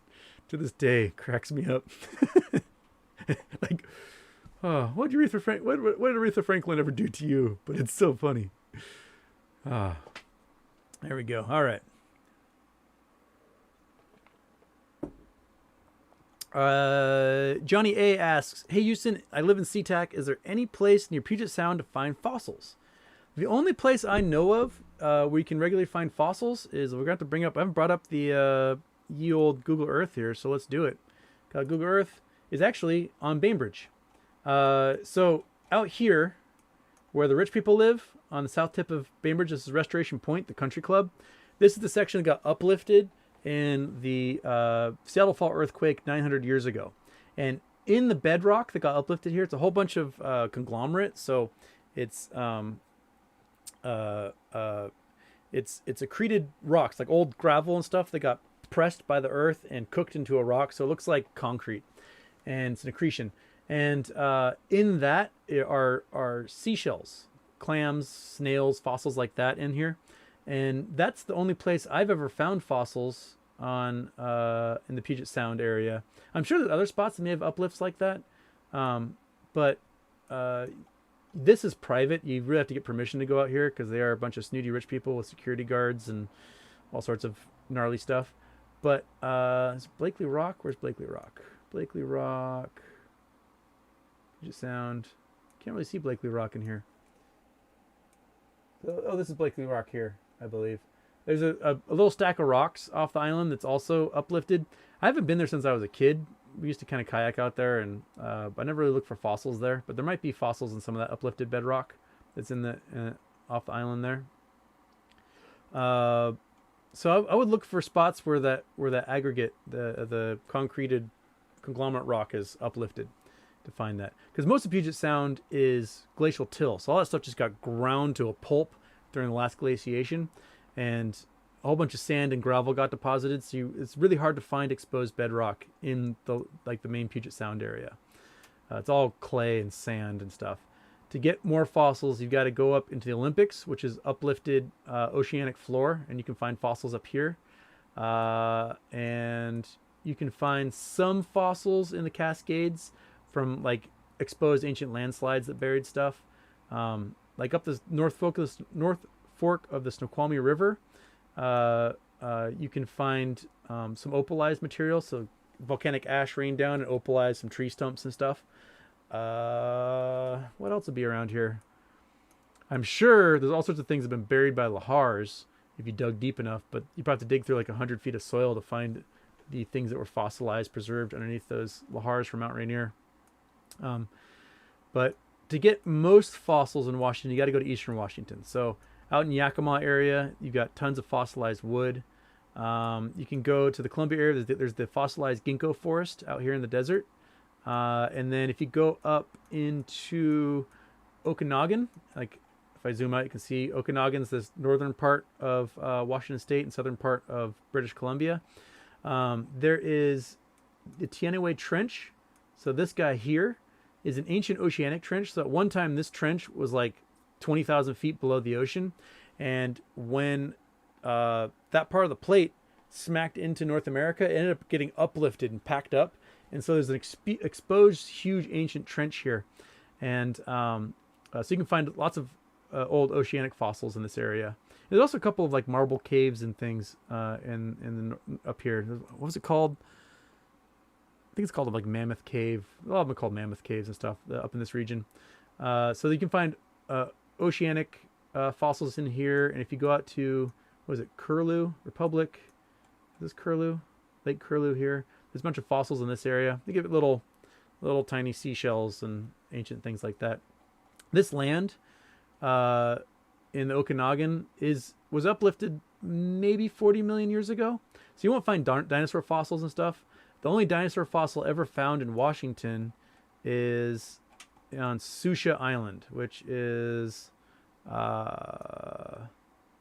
to this day, cracks me up. Like, oh, what did Aretha Franklin ever do to you? But it's so funny. Ah, there we go. All right. Johnny A asks, hey Houston, I live in SeaTac. Is there any place near Puget Sound to find fossils? The only place I know of where you can regularly find fossils is, we're going to have to bring up, I haven't brought up the ye old Google Earth here, so let's do it. Google Earth is actually on Bainbridge. So out here, where the rich people live, on the south tip of Bainbridge, this is Restoration Point, the country club. This is the section that got uplifted in the Seattle Fault earthquake 900 years ago. And in the bedrock that got uplifted here, it's a whole bunch of conglomerate. So it's it's accreted rocks, like old gravel and stuff that got pressed by the earth and cooked into a rock. So it looks like concrete, and it's an accretion. And in that are seashells, clams, snails, fossils like that in here. And that's the only place I've ever found fossils on in the Puget Sound area. I'm sure there's other spots that may have uplifts like that, but this is private. You really have to get permission to go out here because they are a bunch of snooty rich people with security guards and all sorts of gnarly stuff. But is Blakely Rock? Where's Blakely Rock? Blakely Rock. Puget Sound. Can't really see Blakely Rock in here. Oh, this is Blakely Rock here, I believe. There's a little stack of rocks off the island that's also uplifted. I haven't been there since I was a kid. We used to kind of kayak out there, and I never really looked for fossils there. But there might be fossils in some of that uplifted bedrock that's in the off the island there. So I would look for spots where that aggregate, the concreted conglomerate rock is uplifted to find that. Because most of Puget Sound is glacial till. So all that stuff just got ground to a pulp during the last glaciation. And a whole bunch of sand and gravel got deposited. So it's really hard to find exposed bedrock in the main Puget Sound area. It's all clay and sand and stuff. To get more fossils, you've got to go up into the Olympics, which is uplifted oceanic floor. And you can find fossils up here. And you can find some fossils in the Cascades from like exposed ancient landslides that buried stuff. Like up the North Fork of the Snoqualmie River, you can find some opalized material. So volcanic ash rained down and opalized some tree stumps and stuff. What else would be around here? I'm sure there's all sorts of things that have been buried by lahars if you dug deep enough, but you probably have to dig through like 100 feet of soil to find the things that were fossilized, preserved underneath those lahars from Mount Rainier. But to get most fossils in Washington, you got to go to Eastern Washington. So out in Yakima area, you've got tons of fossilized wood. You can go to the Columbia area. There's the fossilized ginkgo forest out here in the desert. And then if you go up into Okanagan, like if I zoom out, you can see Okanagan's this northern part of Washington State and southern part of British Columbia. There is the Tianaway Trench. So this guy here is an ancient oceanic trench. So at one time, this trench was like 20,000 feet below the ocean. And when that part of the plate smacked into North America, it ended up getting uplifted and packed up. And so there's an exposed huge ancient trench here. And so you can find lots of old oceanic fossils in this area. There's also a couple of like marble caves and things up here. What was it called? I think it's called like Mammoth Cave. A lot of them are called Mammoth Caves and stuff up in this region. So you can find oceanic fossils in here. And if you go out to, what is it, Curlew Republic? Is this Curlew? Lake Curlew here. There's a bunch of fossils in this area. They give it little tiny seashells and ancient things like that. This land in the Okanagan was uplifted maybe 40 million years ago. So you won't find dinosaur fossils and stuff. The only dinosaur fossil ever found in Washington is on Susha Island, which is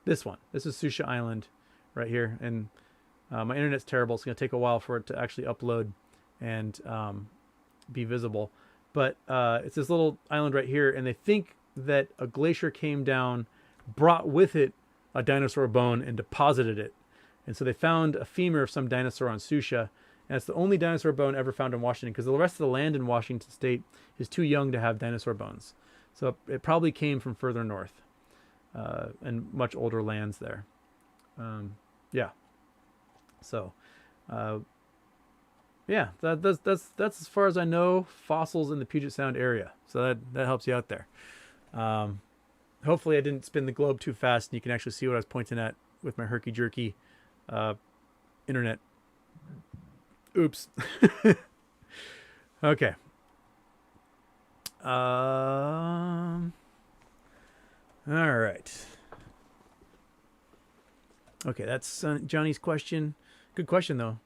this one. This is Susha Island right here. And my internet's terrible. It's going to take a while for it to actually upload and be visible. But it's this little island right here. And they think that a glacier came down, brought with it a dinosaur bone and deposited it. And so they found a femur of some dinosaur on Susha. And it's the only dinosaur bone ever found in Washington because the rest of the land in Washington State is too young to have dinosaur bones. So it probably came from further north and much older lands there. Yeah. So, yeah, that's as far as I know fossils in the Puget Sound area. So that helps you out there. Hopefully I didn't spin the globe too fast and you can actually see what I was pointing at with my herky-jerky internet. Oops. Okay. All right. Okay, that's Johnny's question. Good question though.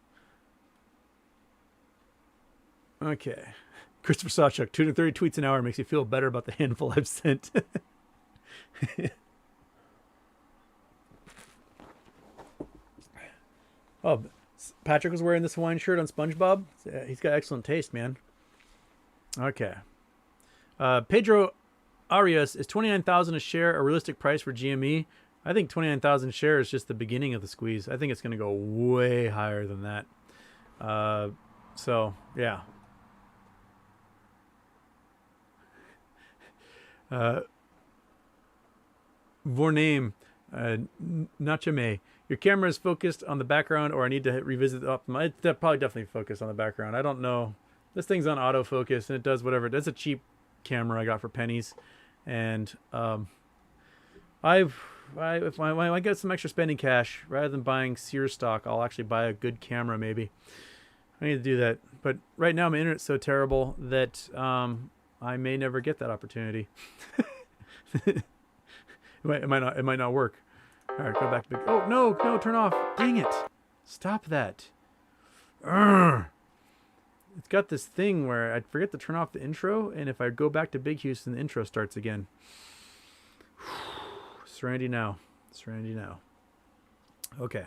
Okay. Christopher Sawchuk, 230 tweets an hour makes you feel better about the handful I've sent. Oh, Patrick was wearing this Hawaiian shirt on SpongeBob. He's got excellent taste, man. Okay. Pedro Arias, is 29,000 a share a realistic price for GME? I think 29,000 shares is just the beginning of the squeeze. I think it's going to go way higher than that. So, yeah. Vorname, Nachame. Your camera is focused on the background, or I need to revisit the optimal. It's probably definitely focused on the background. I don't know. This thing's on autofocus, and it does whatever. It's a cheap camera I got for pennies. And if I get some extra spending cash, rather than buying Sears stock, I'll actually buy a good camera maybe. I need to do that. But right now my internet's so terrible that I may never get that opportunity. It might not work. All right, go back to big. Oh no, turn off! Dang it! Stop that! Urgh. It's got this thing where I forget to turn off the intro, and if I go back to Big Houston, the intro starts again. Serenity now. Okay.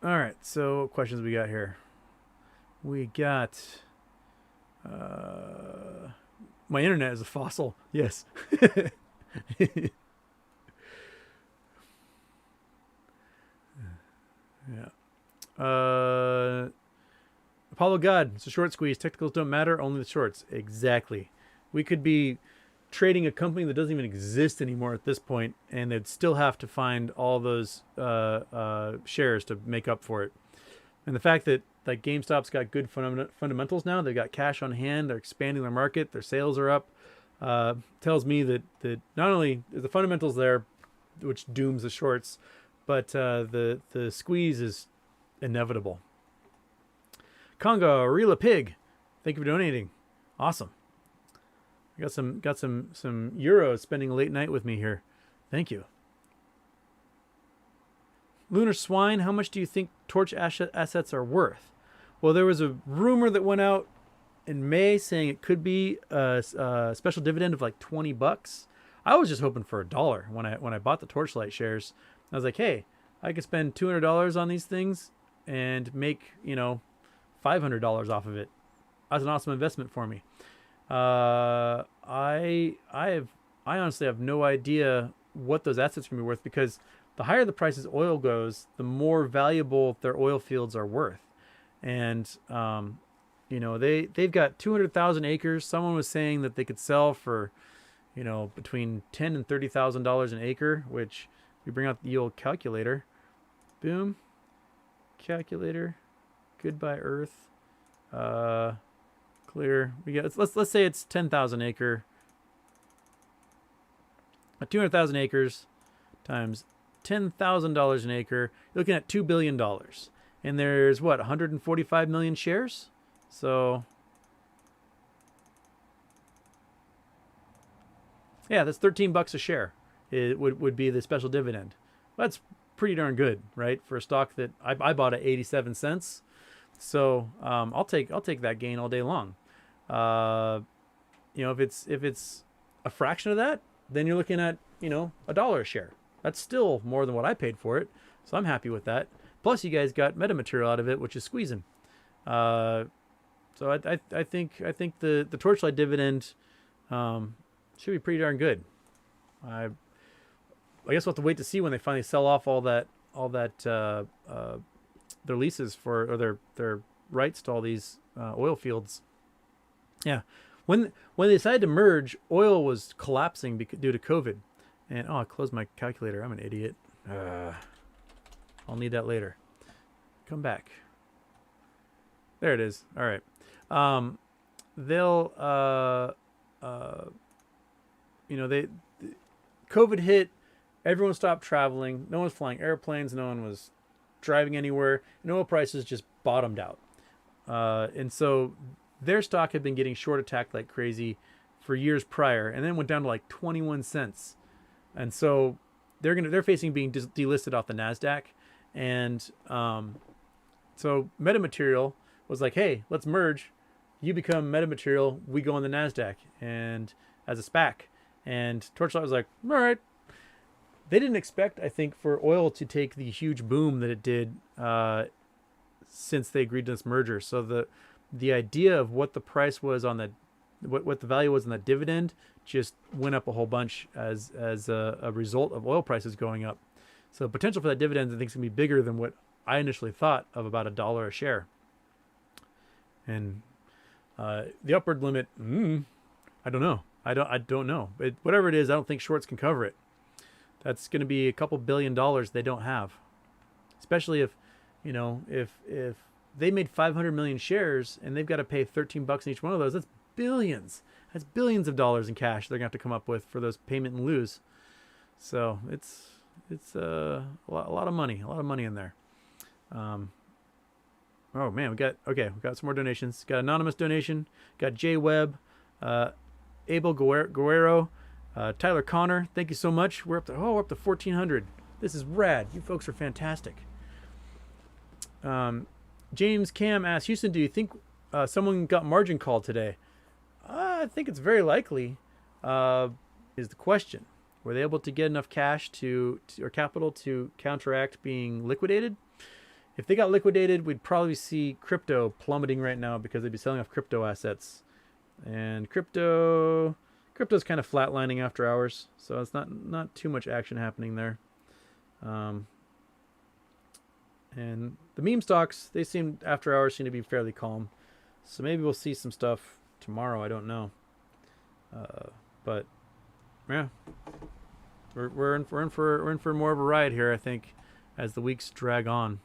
All right, so what questions we got here? We got my internet is a fossil. Yes. Yeah. Apollo God, it's a short squeeze. Technicals don't matter, only the shorts. Exactly. We could be trading a company that doesn't even exist anymore at this point, and they'd still have to find all those shares to make up for it. And the fact that like GameStop's got good fundamentals now, they've got cash on hand, they're expanding their market, their sales are up, tells me that not only is the fundamentals there, which dooms the shorts, but the squeeze is inevitable. Conga Rila Pig, thank you for donating. Awesome. I got some euros spending a late night with me here. Thank you. Lunar Swine, how much do you think Torch assets are worth? Well, there was a rumor that went out in May saying it could be a special dividend of like $20. I was just hoping for $1 when I bought the Torchlight shares. I was like, hey, I could spend $200 on these things and make, $500 off of it. That's an awesome investment for me. I honestly have no idea what those assets are going to be worth, because the higher the price of oil goes, the more valuable their oil fields are worth. And, they've got 200,000 acres. Someone was saying that they could sell for, between $10,000 and $30,000 an acre, which we bring out the old calculator. Boom. Calculator. Goodbye Earth. Clear. We got, let's say it's 10,000 acre. 200,000 acres times $10,000 an acre. You're looking at $2 billion. And there's what, 145 million shares? So yeah, that's $13 a share. It would be the special dividend. That's pretty darn good, right? For a stock that I bought at 87 cents. So I'll take that gain all day long. If it's a fraction of that, then you're looking at $1 a share. That's still more than what I paid for it, so I'm happy with that. Plus, you guys got metamaterial out of it, which is squeezing. So I think the Torchlight dividend should be pretty darn good. I guess we'll have to wait to see when they finally sell off all that their leases for, or their rights to all these oil fields. Yeah, when they decided to merge, oil was collapsing due to COVID. And I closed my calculator. I'm an idiot. I'll need that later. Come back. There it is. All right. COVID hit. Everyone stopped traveling. No one was flying airplanes. No one was driving anywhere. And oil prices just bottomed out. And so their stock had been getting short attacked like crazy for years prior, and then went down to like 21 cents. And so they're facing being delisted off the Nasdaq, and so Metamaterial was like, hey, let's merge. You become Metamaterial, we go on the Nasdaq and as a SPAC. And Torchlight was like, all right. They didn't expect, I think, for oil to take the huge boom that it did since they agreed to this merger. So the idea of what the price was on the what the value was on that dividend just went up a whole bunch as a result of oil prices going up. So the potential for that dividend, I think, is going to be bigger than what I initially thought of, about $1 a share. And the upward limit, I don't know. I don't know. Whatever it is, I don't think shorts can cover it. That's going to be a couple $2 billion they don't have. Especially if, if they made 500 million shares and they've got to pay $13 in each one of those, that's billions. That's billions of dollars in cash they're going to have to come up with for those payment and lose. So it's a lot of money in there. Oh man, we got some more donations. Got anonymous donation. Got Jay Webb, Abel Guerrero, Tyler Connor. Thank you so much. We're up to 1,400. This is rad. You folks are fantastic. James Cam asks, Houston, do you think someone got margin called today? I think it's very likely. Is the question. Were they able to get enough cash or capital to counteract being liquidated? If they got liquidated, we'd probably see crypto plummeting right now because they'd be selling off crypto assets. And crypto's kind of flatlining after hours, so it's not too much action happening there. And the meme stocks, they after hours seem to be fairly calm. So maybe we'll see some stuff tomorrow. I don't know. But yeah, we're in for more of a ride here, I think, as the weeks drag on.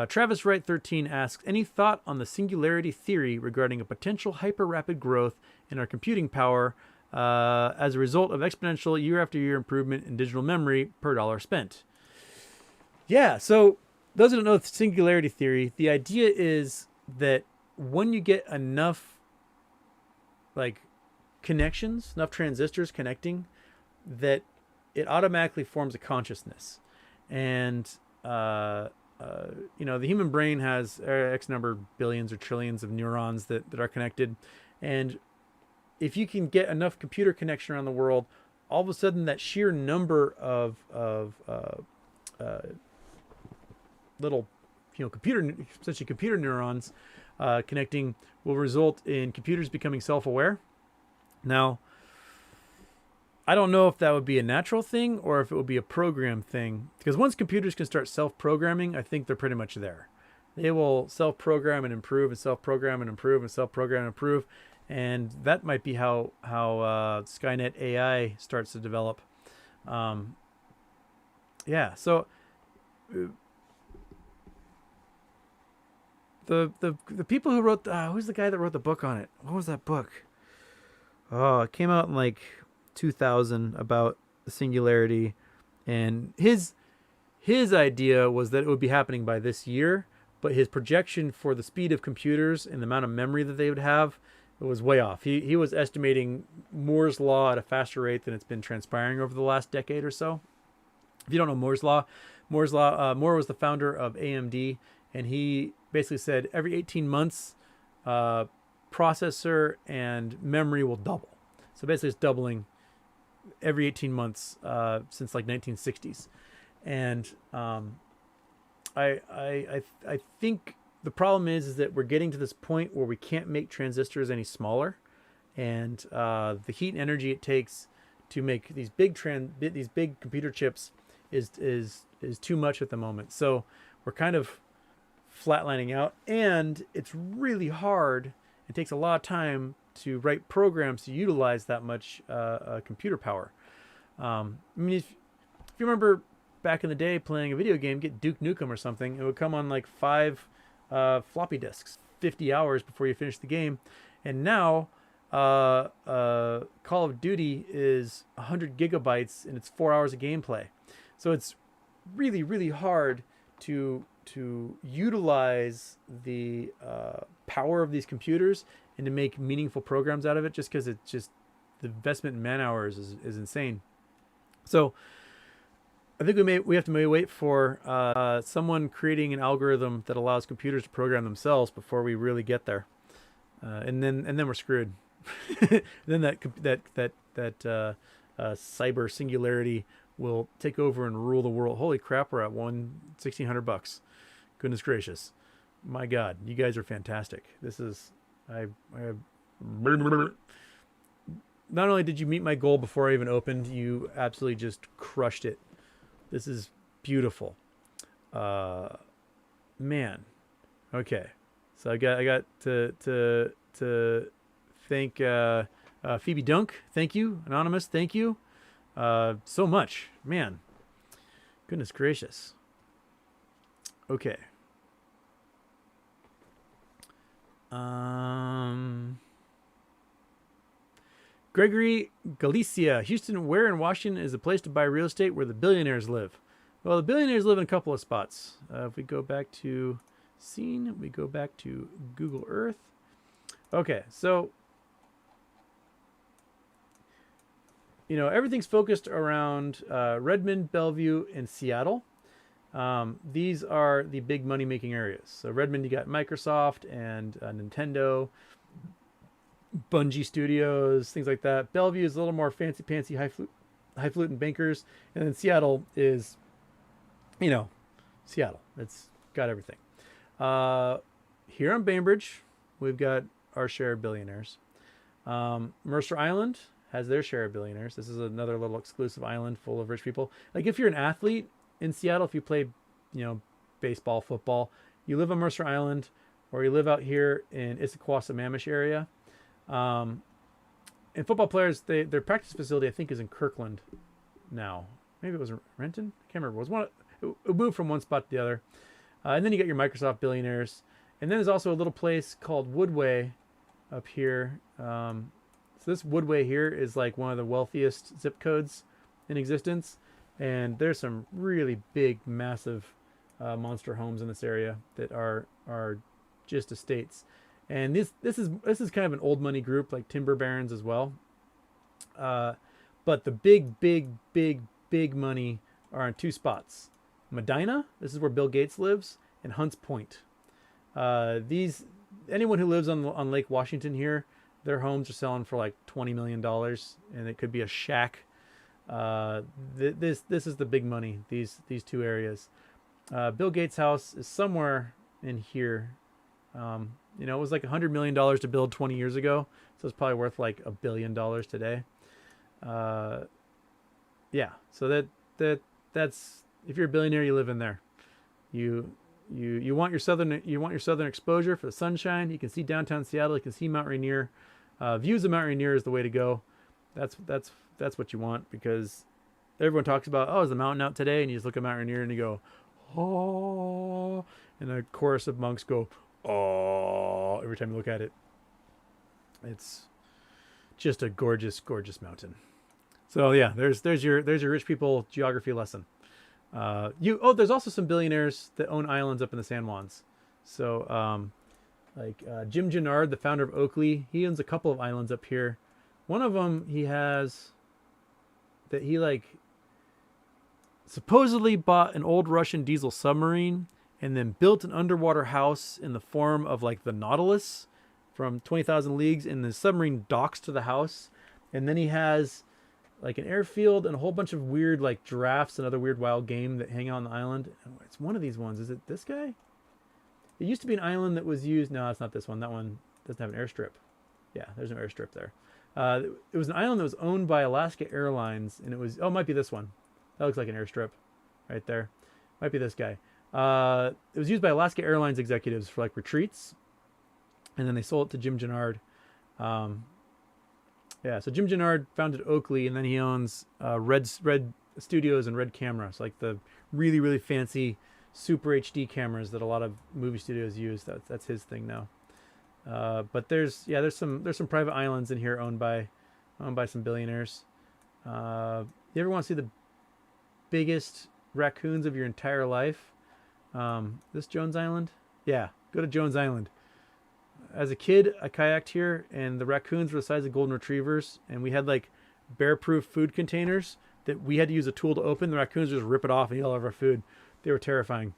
Travis Wright 13 asks, any thought on the singularity theory regarding a potential hyper-rapid growth in our computing power as a result of exponential year-after-year improvement in digital memory per dollar spent? Yeah, so those who don't know the singularity theory, the idea is that when you get enough connections, enough transistors connecting, that it automatically forms a consciousness. And the human brain has X number billions or trillions of neurons that are connected. And if you can get enough computer connection around the world, all of a sudden that sheer number of little, essentially computer neurons connecting will result in computers becoming self-aware. Now, I don't know if that would be a natural thing or if it would be a program thing, because once computers can start self-programming, I think they're pretty much there. They will self-program and improve and self-program and improve and self-program and improve, and that might be how Skynet AI starts to develop. Yeah, so the people who wrote who's the guy that wrote the book on it? What was that book? Oh, it came out in 2000 about the singularity, and his idea was that it would be happening by this year, but his projection for the speed of computers and the amount of memory that they would have, it was way off. He was estimating Moore's law at a faster rate than it's been transpiring over the last decade or so. If you don't know Moore's law, Moore was the founder of AMD, and he basically said every 18 months processor and memory will double. So basically it's doubling every 18 months since 1960s. And I think the problem is that we're getting to this point where we can't make transistors any smaller, and the heat and energy it takes to make these big computer chips is too much at the moment. So we're kind of flatlining out, and it's really hard. It takes a lot of time to write programs to utilize that much computer power. I mean, if you remember back in the day playing a video game, get Duke Nukem or something, it would come on 5 floppy disks, 50 hours before you finish the game. And now Call of Duty is 100 gigabytes and it's 4 hours of gameplay. So it's really, really hard to to utilize the power of these computers and to make meaningful programs out of it, just because it's just the investment in man hours is insane. So I think we have to maybe wait for someone creating an algorithm that allows computers to program themselves before we really get there, and then we're screwed. Then that cyber singularity will take over and rule the world. Holy crap, we're at $1,600. Goodness gracious, my God, you guys are fantastic. This is I not only did you meet my goal before I even opened, you absolutely just crushed it. This is beautiful. Man. Okay. So I got to thank Phoebe Dunk. Thank you. Anonymous, thank you. So much. Man. Goodness gracious. Okay. Gregory Galicia, Houston, where in Washington is a place to buy real estate where the billionaires live? Well, the billionaires live in a couple of spots. If we go back to scene, we go back to Google Earth. Okay, so, everything's focused around Redmond, Bellevue, and Seattle. These are the big money-making areas. So Redmond, you got Microsoft and Nintendo, Bungie Studios, things like that. Bellevue is a little more fancy, highfalutin bankers, and then Seattle is, Seattle. It's got everything. Here on Bainbridge, we've got our share of billionaires. Mercer Island has their share of billionaires. This is another little exclusive island full of rich people. Like if you're an athlete in Seattle, if you play, baseball, football, you live on Mercer Island, or you live out here in Issaquah, Mamish area. And football players, their practice facility, I think, is in Kirkland now. Maybe it was Renton. I can't remember. It was one. It moved from one spot to the other. And then you got your Microsoft billionaires. And then there's also a little place called Woodway up here. So this Woodway here is like one of the wealthiest zip codes in existence. And there's some really big, massive monster homes in this area that are just estates. And this is kind of an old money group, like timber barons as well. But the big money are in two spots. Medina, this is where Bill Gates lives, and Hunts Point. Anyone who lives on Lake Washington here, their homes are selling for like $20 million, and it could be a shack. This is the big money. These two areas. Bill Gates' house is somewhere in here. It was like $100 million to build 20 years ago, so it's probably worth like $1 billion today. Yeah. So that's if you're a billionaire, you live in there. You want your southern exposure for the sunshine. You can see downtown Seattle. You can see Mount Rainier. Views of Mount Rainier is the way to go. That's what you want, because everyone talks about, is the mountain out today? And you just look at Mount Rainier and you go, oh, and a chorus of monks go, oh, every time you look at it. It's just a gorgeous, gorgeous mountain. So yeah, there's your rich people geography lesson. There's also some billionaires that own islands up in the San Juans. So Jim Gennard, the founder of Oakley, he owns a couple of islands up here. One of them he supposedly bought an old Russian diesel submarine and then built an underwater house in the form of like the Nautilus from 20,000 Leagues, and the submarine docks to the house. And then he has like an airfield and a whole bunch of weird like giraffes and other weird wild game that hang out on the island. It's one of these ones. Is it this guy? It used to be an island that was used. No, it's not this one. That one doesn't have an airstrip. Yeah, there's no airstrip there. It was an island that was owned by Alaska Airlines, and it might be this one. That looks like an airstrip right there. Might be this guy. It was used by Alaska Airlines executives for like retreats, and then they sold it to Jim Gennard. So Jim Gennard founded Oakley, and then he owns Red Studios and Red Camera. So like the really, really fancy Super HD cameras that a lot of movie studios use. That's his thing now. But there's some private islands in here owned by some billionaires. You ever want to see the biggest raccoons of your entire life? This Jones Island? Yeah, go to Jones Island. As a kid, I kayaked here, and the raccoons were the size of golden retrievers, and we had like bear-proof food containers that we had to use a tool to open. The raccoons just rip it off and eat all of our food. They were terrifying.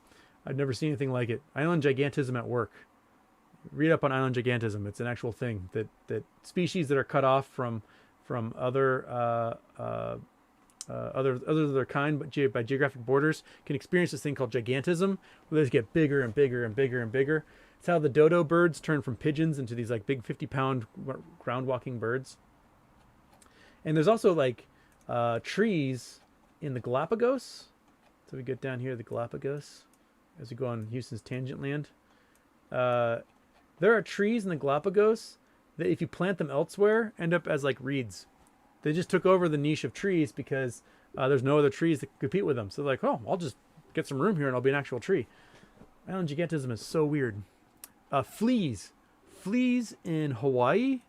I'd never seen anything like it. Island gigantism at work. Read up on island gigantism. It's an actual thing that species that are cut off from other others of their kind, but by geographic borders, can experience this thing called gigantism, where they just get bigger and bigger and bigger and bigger. It's how the dodo birds turn from pigeons into these like big 50-pound ground walking birds. And there's also like trees in the Galapagos. So we get down here, the Galapagos, as we go on Houston's tangent land. There are trees in the Galapagos that if you plant them elsewhere, end up as like reeds. They just took over the niche of trees because there's no other trees that compete with them. So they're like, oh, I'll just get some room here and I'll be an actual tree. Island gigantism is so weird. Fleas. Fleas in Hawaii.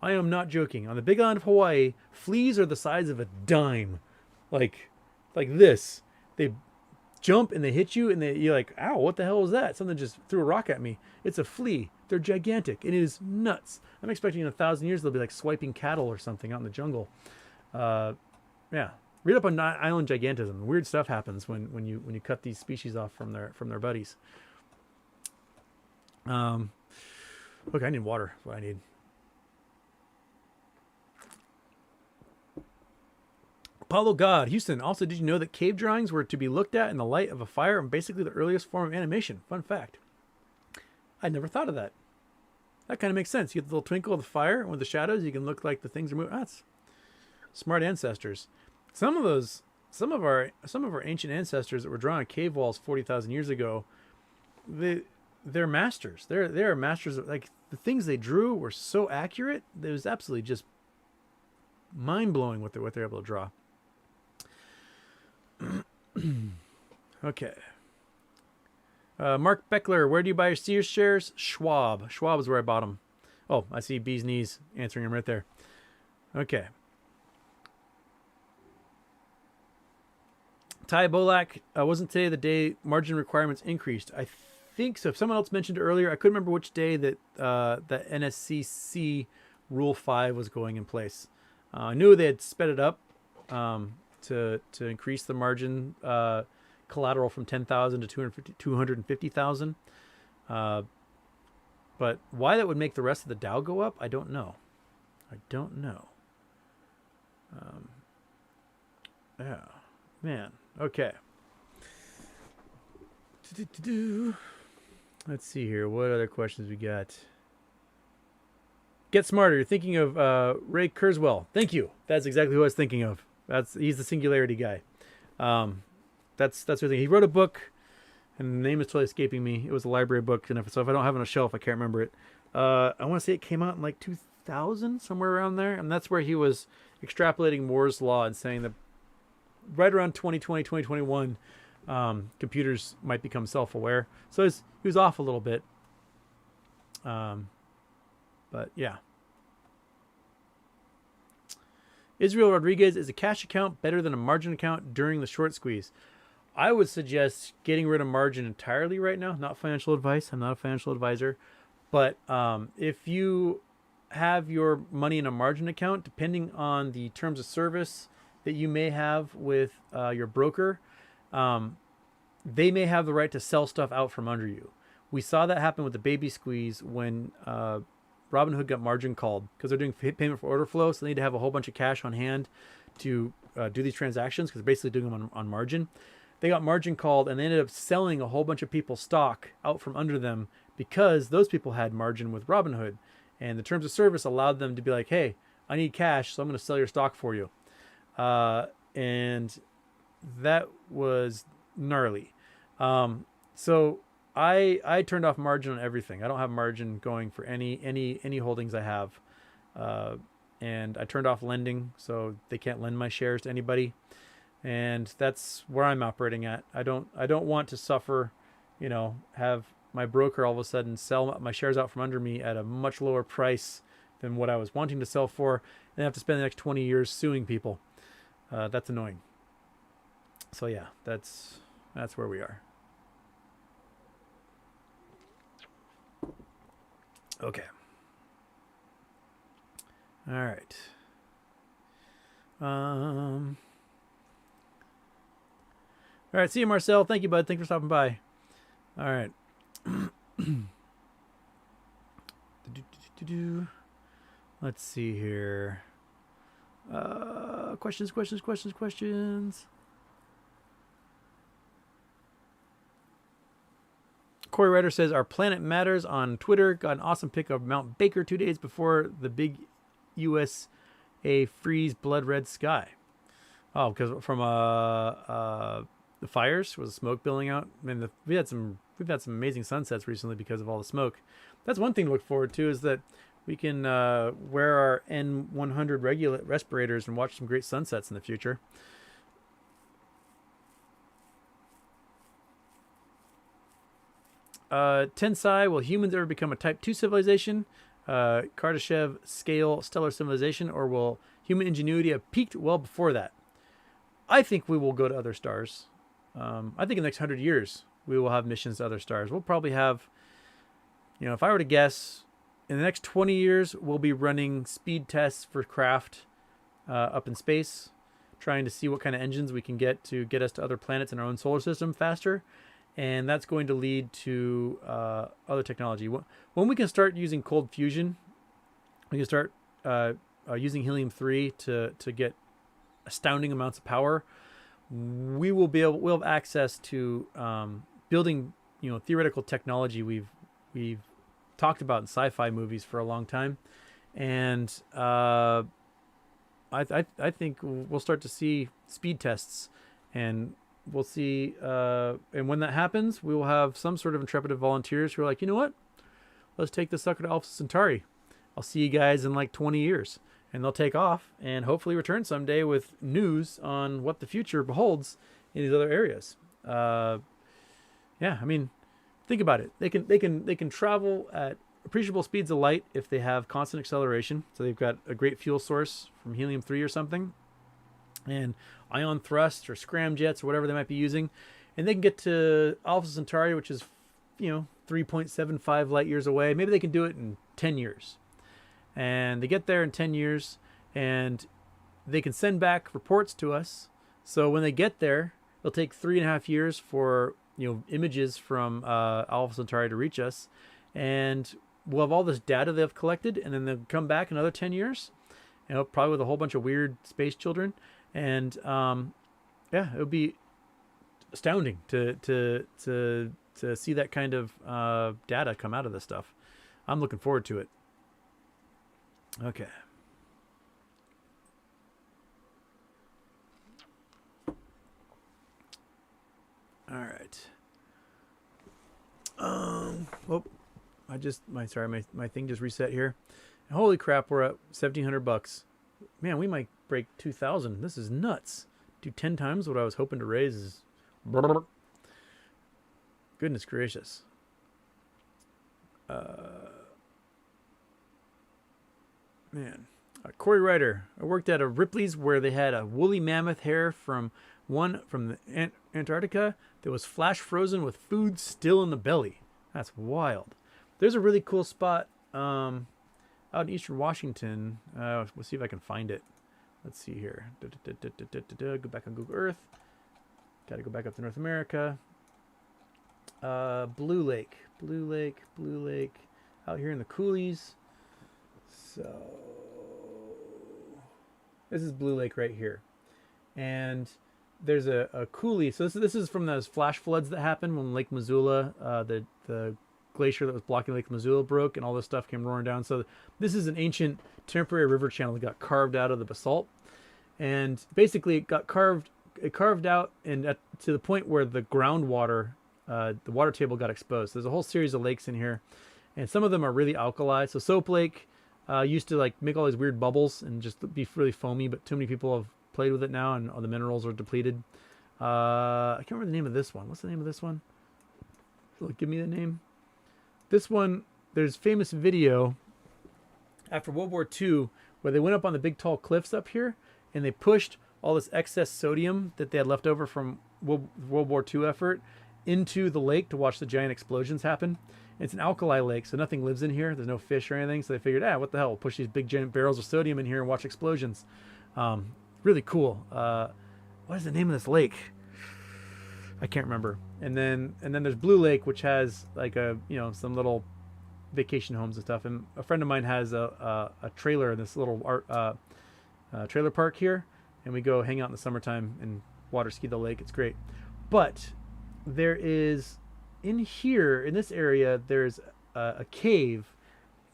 I am not joking. On the big island of Hawaii, fleas are the size of a dime. Like this. They jump and they hit you and you're like, ow, what the hell was that? Something just threw a rock at me. It's a flea. They're gigantic. It is nuts. I'm expecting in 1,000 years they'll be like swiping cattle or something out in the jungle. Yeah. Read up on island gigantism. Weird stuff happens when you cut these species off from their buddies. Okay, I need water. That's what I need. Apollo God, Houston. Also, did you know that cave drawings were to be looked at in the light of a fire and basically the earliest form of animation? Fun fact. I never thought of that. That kind of makes sense. You get the little twinkle of the fire, and with the shadows, you can look like the things are moving. That's smart ancestors. Some of our ancient ancestors that were drawing on cave walls 40,000 years ago, they're masters. They're masters of, like, the things they drew were so accurate. It was absolutely just mind blowing what they're able to draw. Okay. Mark Beckler, where do you buy your Sears shares? Schwab. Schwab is where I bought them. Oh, I see Bee's Knees answering him right there. Okay. Ty Bolak, wasn't today the day margin requirements increased? I think so. If someone else mentioned earlier, I couldn't remember which day that the NSCC Rule 5 was going in place. I knew they had sped it up to increase the margin collateral from 10,000 to 250,000. But why that would make the rest of the Dow go up, I don't know. Yeah, man. Okay. Let's see here. What other questions we got? Get smarter. You're thinking of Ray Kurzweil. Thank you. That's exactly who I was thinking of. He's the singularity guy. That's the thing. He wrote a book, and the name is totally escaping me. It was a library book, and so if I don't have it on a shelf, I can't remember it. I want to say it came out in like 2000, somewhere around there, and that's where he was extrapolating Moore's law and saying that right around 2020, 2021, computers might become self-aware. So he was off a little bit. But yeah. Israel Rodriguez, is a cash account better than a margin account during the short squeeze? I would suggest getting rid of margin entirely right now. Not financial advice. I'm not a financial advisor. But if you have your money in a margin account, depending on the terms of service that you may have with your broker, they may have the right to sell stuff out from under you. We saw that happen with the baby squeeze when Robinhood got margin called because they're doing payment for order flow, so they need to have a whole bunch of cash on hand to do these transactions because they're basically doing them on margin. They got margin called and they ended up selling a whole bunch of people's stock out from under them because those people had margin with Robinhood. And the terms of service allowed them to be like, hey, I need cash, so I'm going to sell your stock for you. And that was gnarly. So I turned off margin on everything. I don't have margin going for any holdings I have. And I turned off lending, so they can't lend my shares to anybody. And that's where I'm operating at. I don't want to suffer, have my broker all of a sudden sell my shares out from under me at a much lower price than what I was wanting to sell for, and have to spend the next 20 years suing people. That's annoying. So yeah, that's where we are. Okay. All right. All right. See you, Marcel. Thank you, bud. Thanks for stopping by. All right. Let's see here. Questions. Corey Ryder says, Our Planet Matters on Twitter got an awesome pic of Mount Baker 2 days before the big USA freeze blood red sky. Oh, because from the fires was the smoke building out. I mean, we've had some amazing sunsets recently because of all the smoke. That's one thing to look forward to, is that we can wear our N100 respirators and watch some great sunsets in the future. Tensai, will humans ever become a Type 2 civilization? Kardashev scale stellar civilization, or will human ingenuity have peaked well before that? I think we will go to other stars. I think in the next 100 years, we will have missions to other stars. We'll probably have, if I were to guess, in the next 20 years, we'll be running speed tests for craft up in space, trying to see what kind of engines we can get to get us to other planets in our own solar system faster. And that's going to lead to other technology. When we can start using cold fusion, we can start using helium-3 to get astounding amounts of power. We'll have access to building, theoretical technology we've talked about in sci-fi movies for a long time, and I think we'll start to see speed tests, and we'll see, and when that happens, we will have some sort of intrepid volunteers who are like, you know what? Let's take this sucker to Alpha Centauri. I'll see you guys in like 20 years. And they'll take off and hopefully return someday with news on what the future beholds in these other areas. Yeah, I mean, think about it. They can travel at appreciable speeds of light if they have constant acceleration. So they've got a great fuel source from helium-3 or something, and ion thrust or scramjets or whatever they might be using, and they can get to Alpha Centauri, which is 3.75 light years away. Maybe they can do it in 10 years, and they get there in 10 years, and they can send back reports to us. So when they get there, it'll take 3.5 years for images from Alpha Centauri to reach us, and we'll have all this data they've collected, and then they'll come back another 10 years, probably with a whole bunch of weird space children. And yeah, it would be astounding to see that kind of data come out of this stuff. I'm looking forward to it. Okay. All right. Oh, my thing just reset here. Holy crap, we're at $1,700. Man, we might break 2,000. This is nuts. Do 10 times what I was hoping to raise is... Goodness gracious. Man. Corey Ryder. I worked at a Ripley's where they had a woolly mammoth hair from the Antarctica that was flash frozen with food still in the belly. That's wild. There's a really cool spot out in Eastern Washington. We'll see if I can find it. Let's see here. Go back on Google Earth. Got to go back up to North America. Blue Lake. Out here in the coulees. So this is Blue Lake right here. And there's a coulee. So this is from those flash floods that happened when Lake Missoula, the glacier that was blocking Lake Missoula broke, and all this stuff came roaring down. So this is an ancient temporary river channel that got carved out of the basalt, and basically it carved out and to the point where the groundwater, the water table got exposed. There's a whole series of lakes in here, and some of them are really alkali. So Soap Lake used to like make all these weird bubbles and just be really foamy, but too many people have played with it now, and all the minerals are depleted. I can't remember the name of this one. What's the name of this one? Give me the name. This one, there's famous video after World War II where they went up on the big tall cliffs up here and they pushed all this excess sodium that they had left over from World War II effort into the lake to watch the giant explosions happen. It's an alkali lake, so nothing lives in here. There's no fish or anything. So they figured, what the hell? We'll push these big giant barrels of sodium in here and watch explosions. Really cool. What is the name of this lake? I can't remember. And then there's Blue Lake, which has like some little vacation homes and stuff. And a friend of mine has a trailer in this little trailer park here, and we go hang out in the summertime and water ski the lake. It's great. But there is in here in this area there's a cave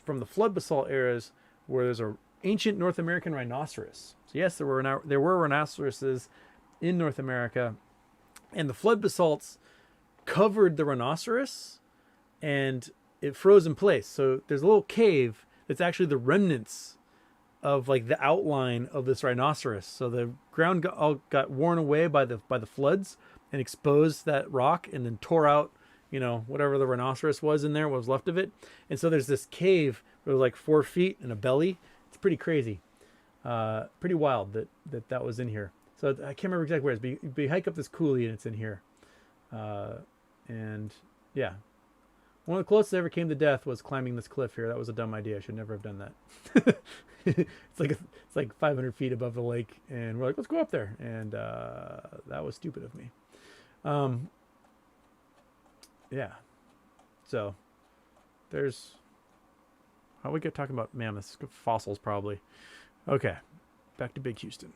from the flood basalt eras where there's a ancient North American rhinoceros. So yes, there were rhinoceroses in North America, and the flood basalts covered the rhinoceros and it froze in place. So there's a little cave that's actually the remnants of like the outline of this rhinoceros. So the ground got worn away by the floods and exposed that rock and then tore out, whatever the rhinoceros was in there, what was left of it. And so there's this cave that was like 4 feet and a belly. It's pretty crazy. Pretty wild that was in here. So I can't remember exactly where it is, but you hike up this coulee and it's in here. And yeah, one of the closest I ever came to death was climbing this cliff here. That was a dumb idea. I should never have done that. It's like 500 feet above the lake, and we're like, let's go up there. And that was stupid of me. Yeah. So there's how we get talking about mammoths, fossils probably. Okay, back to Big Houston.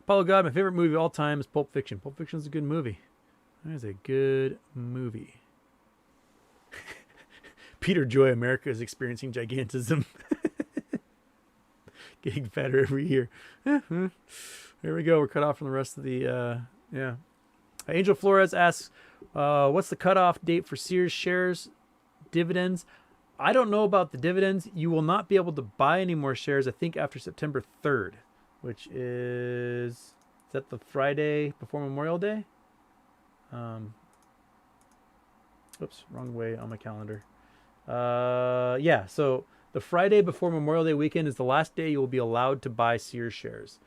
Apollo God, my favorite movie of all time is Pulp Fiction. Pulp Fiction is a good movie. That is a good movie. Peter Joy, America is experiencing gigantism. Getting fatter every year. There we go. We're cut off from the rest of the, yeah. Angel Flores asks, what's the cutoff date for Sears shares dividends? I don't know about the dividends. You will not be able to buy any more shares, I think, after September 3rd, which is that the Friday before Memorial Day? Oops, wrong way on my calendar. Yeah, so the Friday before Memorial Day weekend is the last day you will be allowed to buy Sears shares.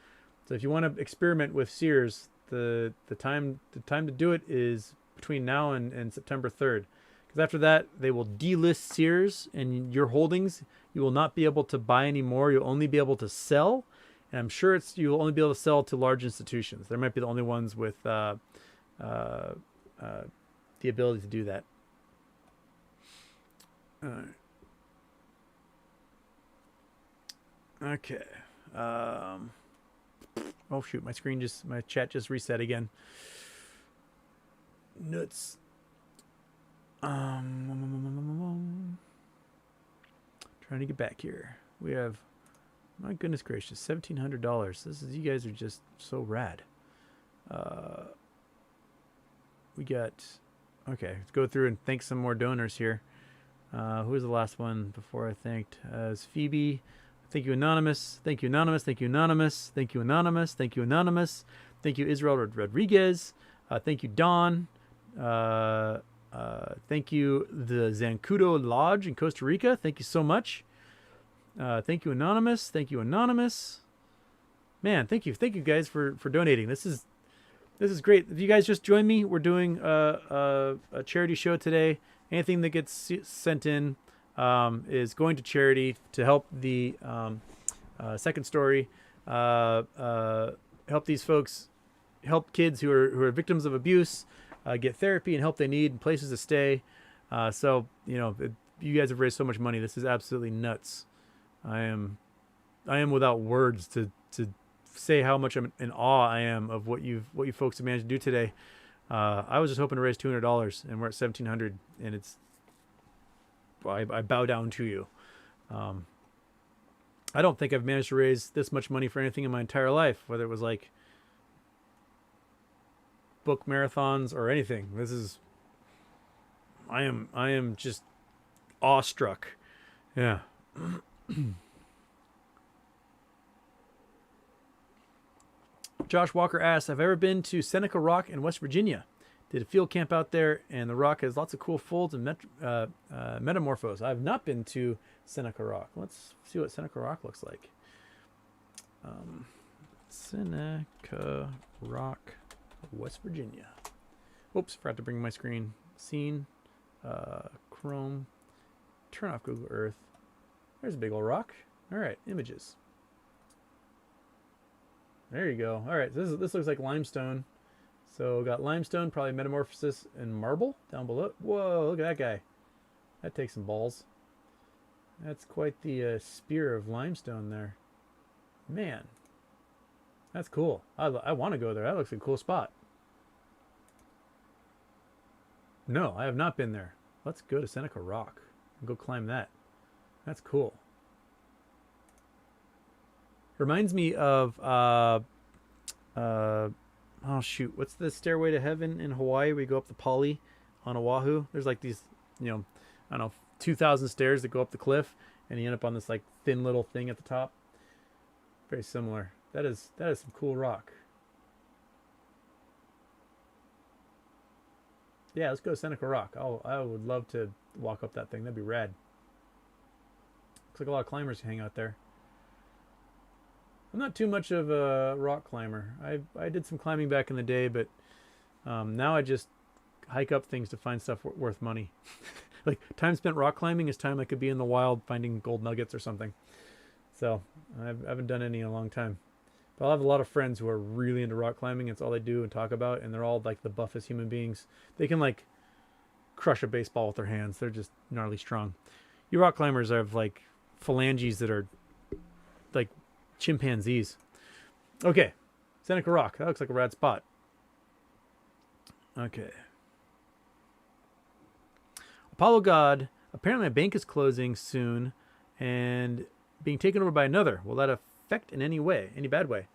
So if you want to experiment with Sears, the time to do it is between now and September 3rd. Because after that, they will delist Sears, and your holdings, you will not be able to buy anymore. You'll only be able to sell. And I'm sure you'll only be able to sell to large institutions. They might be the only ones with the ability to do that. All right. Okay. Oh shoot, my chat just reset again. Nuts. Trying to get back here. We have, my goodness gracious, $1,700. You guys are just so rad. We got, okay, let's go through and thank some more donors here. Who was the last one before I thanked? Is Phoebe. Thank you, Anonymous. Thank you, Anonymous. Thank you, Anonymous. Thank you, Anonymous. Thank you, Anonymous. Thank you, Israel Rodriguez. Thank you, Don. Thank you, the Zancudo Lodge in Costa Rica. Thank you so much. Thank you, Anonymous. Thank you, Anonymous. Man, thank you guys for donating. This is great. If you guys just joined me, we're doing a charity show today. Anything that gets sent in is going to charity to help the Second Story, help these folks, help kids who are victims of abuse, get therapy and help they need and places to stay. So, you guys have raised so much money. This is absolutely nuts. I am without words to say how much in awe I am of what you folks have managed to do today. I was just hoping to raise $200 and we're at $1,700, and I bow down to you. I don't think I've managed to raise this much money for anything in my entire life, whether it was like book marathons or anything. I am just awestruck. Yeah. Josh Walker asks, have I ever been to Seneca Rock in West Virginia? Did a field camp out there, and the rock has lots of cool folds and metamorphose. I've not been to Seneca Rock. Let's see what Seneca Rock looks like. Seneca Rock, West Virginia. Oops, forgot to bring my screen. Scene, Chrome, turn off Google Earth. There's a big old rock. All right, images. There you go. All right, so this looks like limestone. So got limestone, probably metamorphosis, and marble down below. Whoa, look at that guy. That takes some balls. That's quite the spear of limestone there. Man, that's cool. I want to go there. That looks like a cool spot. No, I have not been there. Let's go to Seneca Rock and go climb that. That's cool. Reminds me of oh shoot, what's the Stairway to Heaven in Hawaii? We go up the Pali on Oahu. There's like these, I don't know, 2,000 stairs that go up the cliff, and you end up on this like thin little thing at the top. Very similar. That is some cool rock. Yeah, let's go to Seneca Rock. I would love to walk up that thing. That'd be rad. Looks like a lot of climbers hang out there. I'm not too much of a rock climber. I did some climbing back in the day, but now I just hike up things to find stuff worth money. Like time spent rock climbing is time I could be in the wild finding gold nuggets or something. So I haven't done any in a long time. But I have a lot of friends who are really into rock climbing. It's all they do and talk about, and they're all like the buffest human beings. They can like crush a baseball with their hands. They're just gnarly strong. You rock climbers have like phalanges that are like chimpanzees. Okay, Seneca Rock. That looks like a rad spot. Okay. Apollo God. Apparently my bank is closing soon and being taken over by another. Will that affect in any way? Any bad way?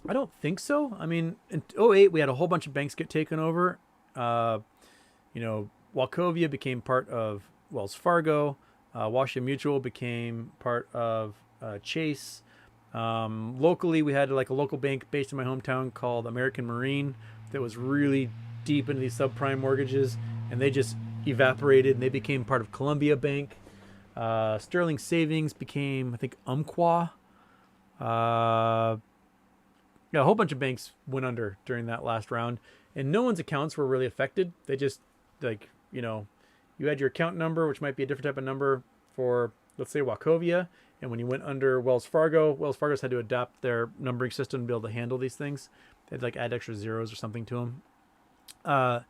I don't think so. I mean, in 2008, we had a whole bunch of banks get taken over. Wachovia became part of Wells Fargo. Washington Mutual became part of Chase. Locally, we had like a local bank based in my hometown called American Marine that was really deep into these subprime mortgages, and they just evaporated and they became part of Columbia Bank. Sterling Savings became, I think, Umpqua. A whole bunch of banks went under during that last round, and no one's accounts were really affected. They just, like, you had your account number, which might be a different type of number for, let's say, Wachovia, and when you went under Wells Fargo's had to adapt their numbering system to be able to handle these things. They'd like add extra zeros or something to them.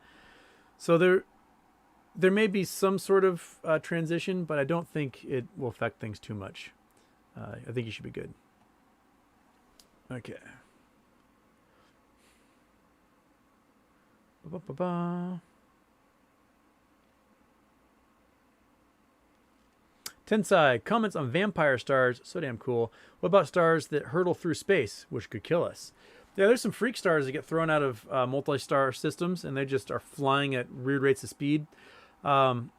So there may be some sort of transition, but I don't think it will affect things too much. I think you should be good. Okay. Tensai comments on vampire stars. So damn cool. What about stars that hurtle through space, which could kill us? Yeah, there's some freak stars that get thrown out of multi-star systems, and they just are flying at weird rates of speed. I'm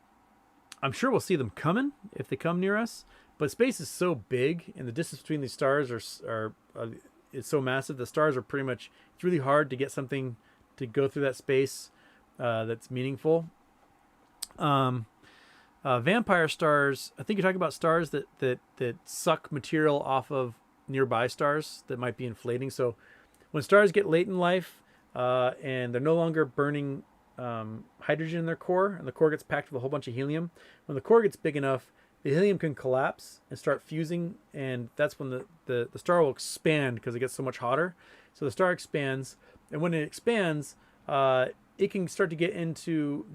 sure we'll see them coming if they come near us. But space is so big, and the distance between these stars is so massive. The stars are pretty much, it's really hard to get something to go through that space that's meaningful. Vampire stars, I think you're talking about stars that suck material off of nearby stars that might be inflating. So when stars get late in life and they're no longer burning hydrogen in their core, and the core gets packed with a whole bunch of helium, when the core gets big enough, the helium can collapse and start fusing, and that's when the star will expand because it gets so much hotter. So the star expands, and when it expands, it can start to get into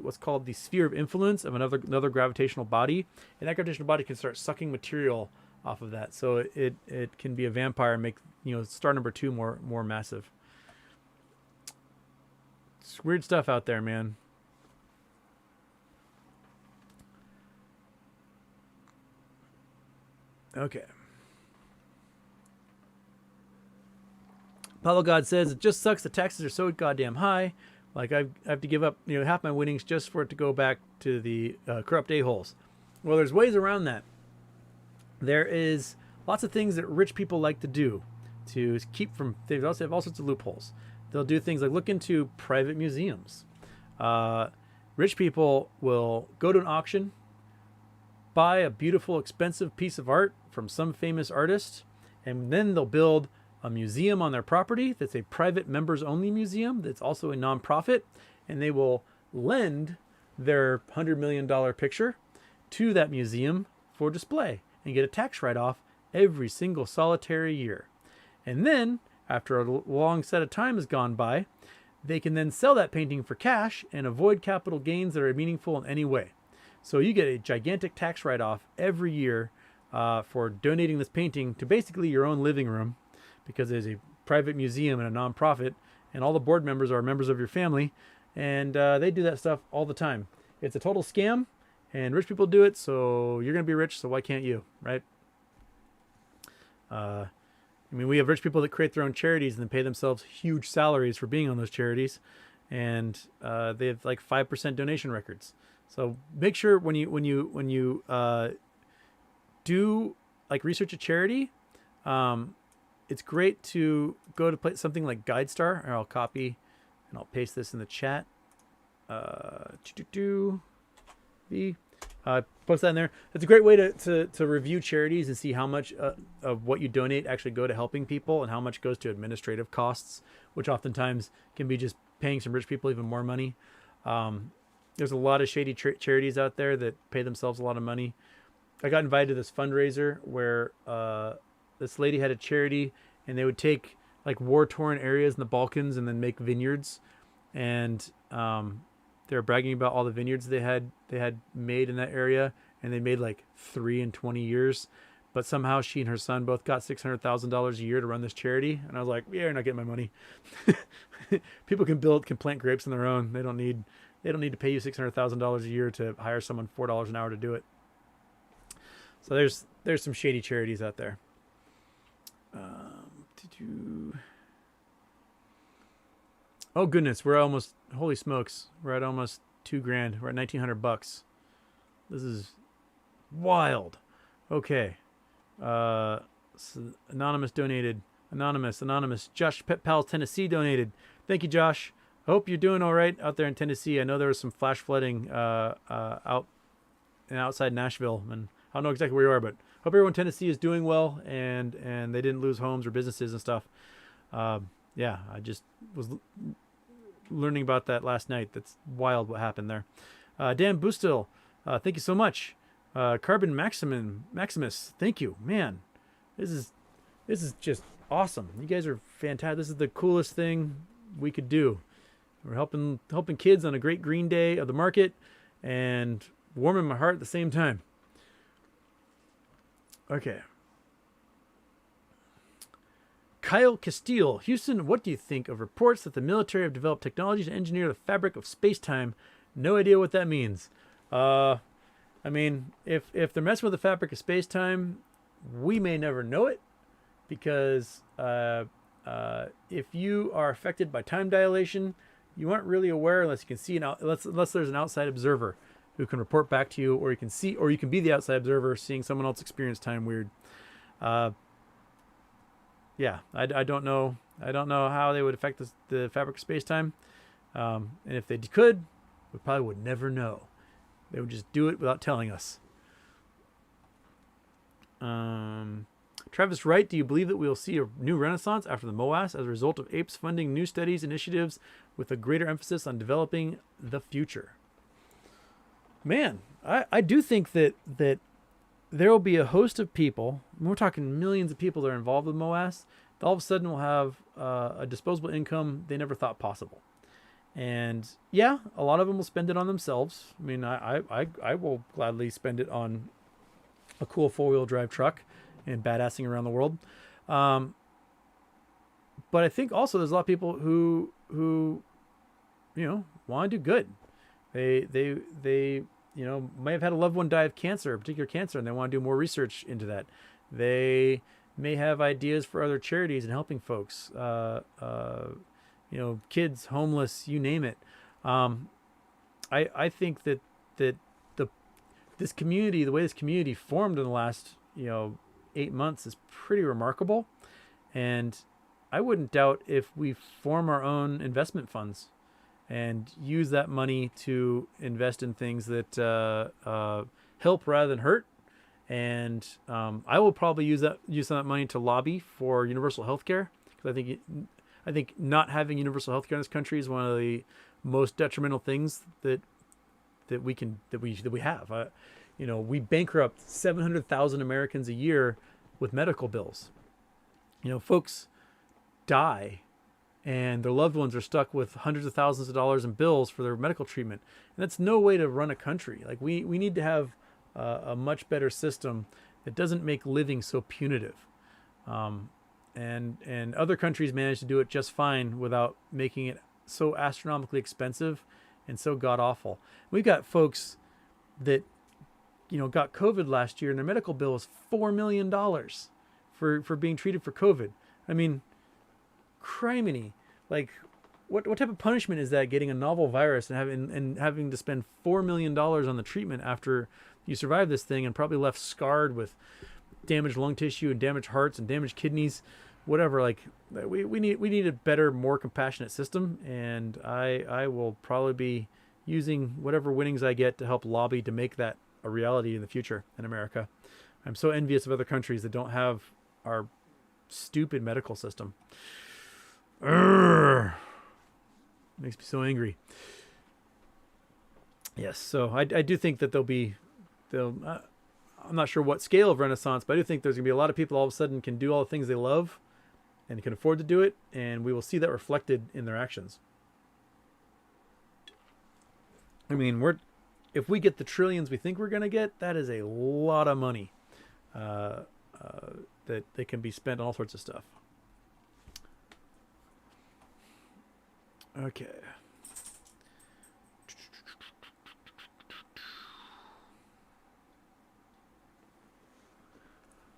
what's called the sphere of influence of another gravitational body, and that gravitational body can start sucking material off of that. So it can be a vampire and make star number 2 more massive. It's weird stuff out there, man. Okay. Apollo God says, it just sucks the taxes are so goddamn high. Like, I have to give up half my winnings just for it to go back to the corrupt a-holes. Well, there's ways around that. There is lots of things that rich people like to do to keep from, they also have all sorts of loopholes. They'll do things like look into private museums. Rich people will go to an auction, buy a beautiful, expensive piece of art from some famous artist, and then they'll build a museum on their property that's a private members-only museum that's also a nonprofit, and they will lend their $100 million picture to that museum for display and get a tax write-off every single solitary year. And then, after a long set of time has gone by, they can then sell that painting for cash and avoid capital gains that are meaningful in any way. So you get a gigantic tax write-off every year for donating this painting to basically your own living room, because there's a private museum and a nonprofit, and all the board members are members of your family, and they do that stuff all the time. It's a total scam, and rich people do it, so you're going to be rich, so why can't you, right? I mean, we have rich people that create their own charities and then pay themselves huge salaries for being on those charities, and they have like 5% donation records. So make sure when you do like research a charity, it's great to go to something like GuideStar, or I'll copy and I'll paste this in the chat. Post that in there. It's a great way to review charities and see how much of what you donate actually go to helping people and how much goes to administrative costs, which oftentimes can be just paying some rich people even more money. There's a lot of shady charities out there that pay themselves a lot of money. I got invited to this fundraiser where this lady had a charity, and they would take like war-torn areas in the Balkans and then make vineyards, and they were bragging about all the vineyards they had made in that area, and they made like 3 in 20 years. But somehow she and her son both got $600,000 a year to run this charity, and I was like, yeah, you're not getting my money. People can plant grapes on their own. They don't need to pay you $600,000 a year to hire someone $4 an hour to do it. So there's some shady charities out there. Oh goodness, holy smokes, we're at almost $2,000. We're at $1,900. This is wild. Okay. So anonymous donated. Anonymous. Josh Pet Pals Tennessee donated. Thank you, Josh. I hope you're doing all right out there in Tennessee. I know there was some flash flooding outside Nashville, and I don't know exactly where you are, but hope everyone in Tennessee is doing well, and they didn't lose homes or businesses and stuff. Yeah, I just was learning about that last night. That's wild what happened there. Dan Bustil, thank you so much. Carbon Maximus, thank you. Man, this is just awesome. You guys are fantastic. This is the coolest thing we could do. We're helping kids on a great green day of the market and warming my heart at the same time. Okay. Kyle Castile, Houston, what do you think of reports that the military have developed technology to engineer the fabric of space-time? No idea what that means. I mean, if they're messing with the fabric of space-time, we may never know it, because if you are affected by time dilation, you aren't really aware unless you can see unless there's an outside observer who can report back to you, or you can be the outside observer seeing someone else experience time weird. Yeah, I don't know. I don't know how they would affect the fabric of space-time. And if they could, we probably would never know. They would just do it without telling us. Travis Wright, do you believe that we will see a new renaissance after the MOAS as a result of APES funding new studies initiatives with a greater emphasis on developing the future? Man, I do think that there will be a host of people, we're talking millions of people that are involved with MOAS, that all of a sudden will have a disposable income they never thought possible. And yeah, a lot of them will spend it on themselves. I mean, I will gladly spend it on a cool 4-wheel drive truck and badassing around the world. But I think also there's a lot of people who want to do good. They may have had a loved one die of cancer, a particular cancer, and they want to do more research into that. They may have ideas for other charities and helping folks, kids, homeless, you name it. I think that this community, the way this community formed in the last 8 months, is pretty remarkable. And I wouldn't doubt if we form our own investment funds and use that money to invest in things that help rather than hurt, And I will probably use some of that money to lobby for universal health care, because I think not having universal health care in this country is one of the most detrimental things that we have. We bankrupt 700,000 Americans a year with medical bills. Folks die and their loved ones are stuck with hundreds of thousands of dollars in bills for their medical treatment. And that's no way to run a country. Like we need to have a much better system that doesn't make living so punitive. And other countries manage to do it just fine without making it so astronomically expensive and so god awful. We've got folks that got COVID last year, and their medical bill is $4 million for being treated for COVID. I mean, criminy. Like, what type of punishment is that, getting a novel virus and having to spend $4 million on the treatment after you survive this thing, and probably left scarred with damaged lung tissue and damaged hearts and damaged kidneys, whatever. Like, we need a better, more compassionate system, and I will probably be using whatever winnings I get to help lobby to make that a reality in the future in America. I'm so envious of other countries that don't have our stupid medical system. Urgh. Makes me so angry. Yes, so I do think that I'm not sure what scale of renaissance, but I do think there's going to be a lot of people all of a sudden can do all the things they love and can afford to do it, and we will see that reflected in their actions. I mean, if we get the trillions we think we're going to get, that is a lot of money that can be spent on all sorts of stuff. Okay.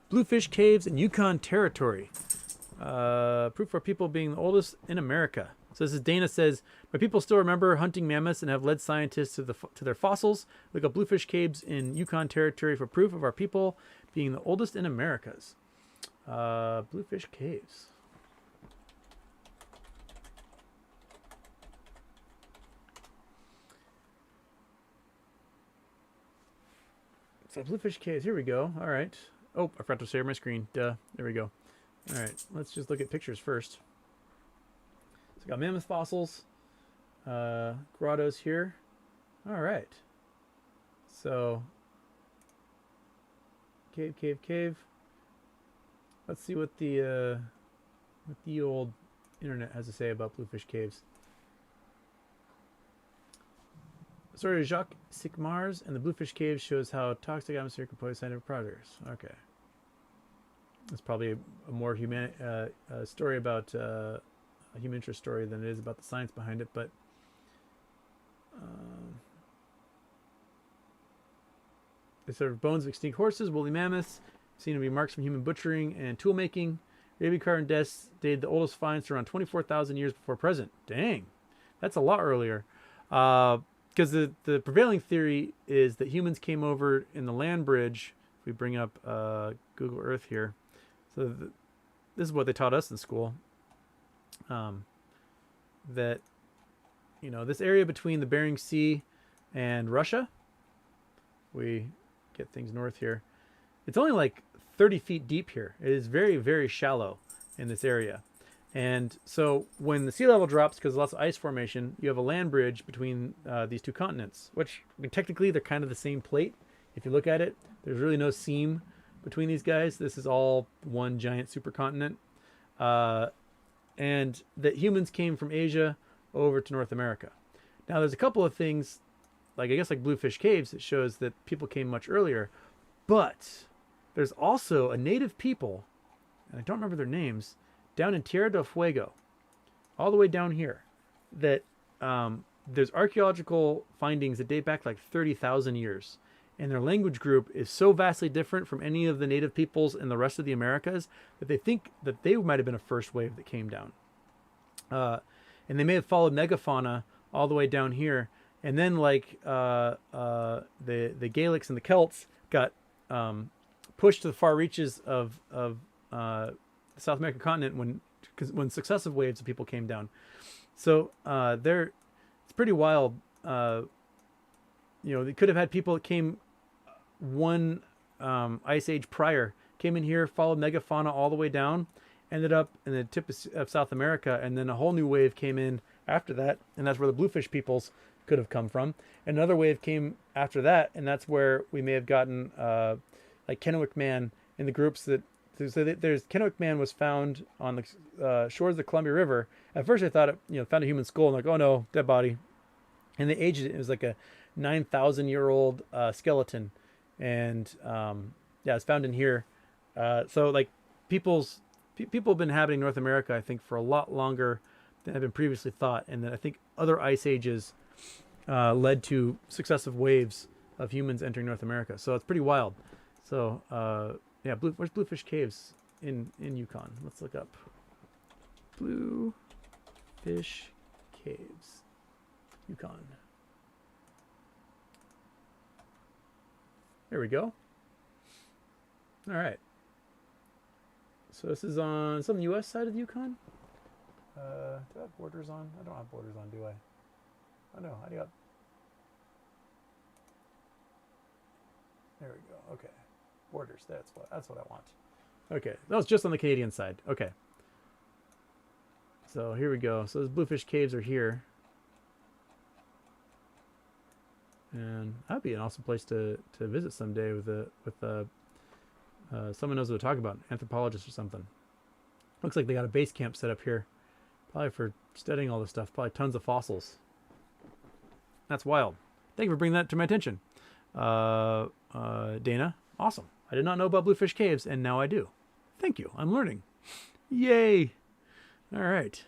Bluefish Caves in Yukon Territory. Proof for people being the oldest in America. So this is Dana says, my people still remember hunting mammoths and have led scientists to their fossils. Look up Bluefish Caves in Yukon Territory for proof of our people being the oldest in Americas. Bluefish Caves. So Bluefish Caves, here we go. All right. Oh, I forgot to share my screen. Duh. There we go. All right, let's just look at pictures first. So we got mammoth fossils, grottos here. All right. So cave. Let's see what the old internet has to say about Bluefish Caves. The story of Jacques Sikmars and the Bluefish Caves shows how toxic atmosphere can pose scientific progress. Okay. It's probably a more human story about a human interest story than it is about the science behind it. But they serve bones of extinct horses, woolly mammoths, seen to be marks from human butchering and tool making. Rabies carving desks dated the oldest finds to around 24,000 years before present. Dang, that's a lot earlier. Because the prevailing theory is that humans came over in the land bridge. If we bring up Google Earth here. So this is what they taught us in school. That, this area between the Bering Sea and Russia, we get things north here. It's only like 30 feet deep here. It is very, very shallow in this area. And so when the sea level drops, because lots of ice formation, you have a land bridge between these two continents, which, I mean, technically they're kind of the same plate. If you look at it, there's really no seam between these guys. This is all one giant supercontinent. And that humans came from Asia over to North America. Now there's a couple of things, like I guess like Bluefish Caves, that shows that people came much earlier. But there's also a native people, and I don't remember their names, down in Tierra del Fuego, all the way down here, that there's archaeological findings that date back like 30,000 years. And their language group is so vastly different from any of the native peoples in the rest of the Americas that they think that they might have been a first wave that came down. And they may have followed megafauna all the way down here. And then like the Gaelics and the Celts got pushed to the far reaches of the South American continent when successive waves of people came down. So it's pretty wild. They could have had people that came one ice age prior. Came in here, followed megafauna all the way down, ended up in the tip of South America, and then a whole new wave came in after that, and that's where the bluefish peoples could have come from. Another wave came after that, and that's where we may have gotten like Kennewick Man in the groups that. So there's Kennewick Man was found on the shores of the Columbia River. At first, I thought it, found a human skull, and like, oh no, dead body, and they aged it. It was like a 9,000-year-old skeleton, and yeah, it's found in here. So like people have been inhabiting North America, I think, for a lot longer than had been previously thought, and then I think other ice ages led to successive waves of humans entering North America. So it's pretty wild. So yeah, where's Bluefish Caves in Yukon? Let's look up Bluefish Caves, Yukon. There we go. All right. So this is on some U.S. side of the Yukon. Do I have borders on? I don't have borders on, do I? Oh no, I got. There we go. Okay, borders. That's what I want. Okay, that was just on the Canadian side. Okay. So here we go. So those Bluefish Caves are here, and that'd be an awesome place to visit someday with someone knows what to talk about, anthropologist or something. Looks like they got a base camp set up here, probably for studying all this stuff. Probably tons of fossils. That's wild. Thank you for bringing that to my attention, Dana. Awesome. I did not know about Bluefish Caves, and now I do. Thank you. I'm learning. Yay! All right.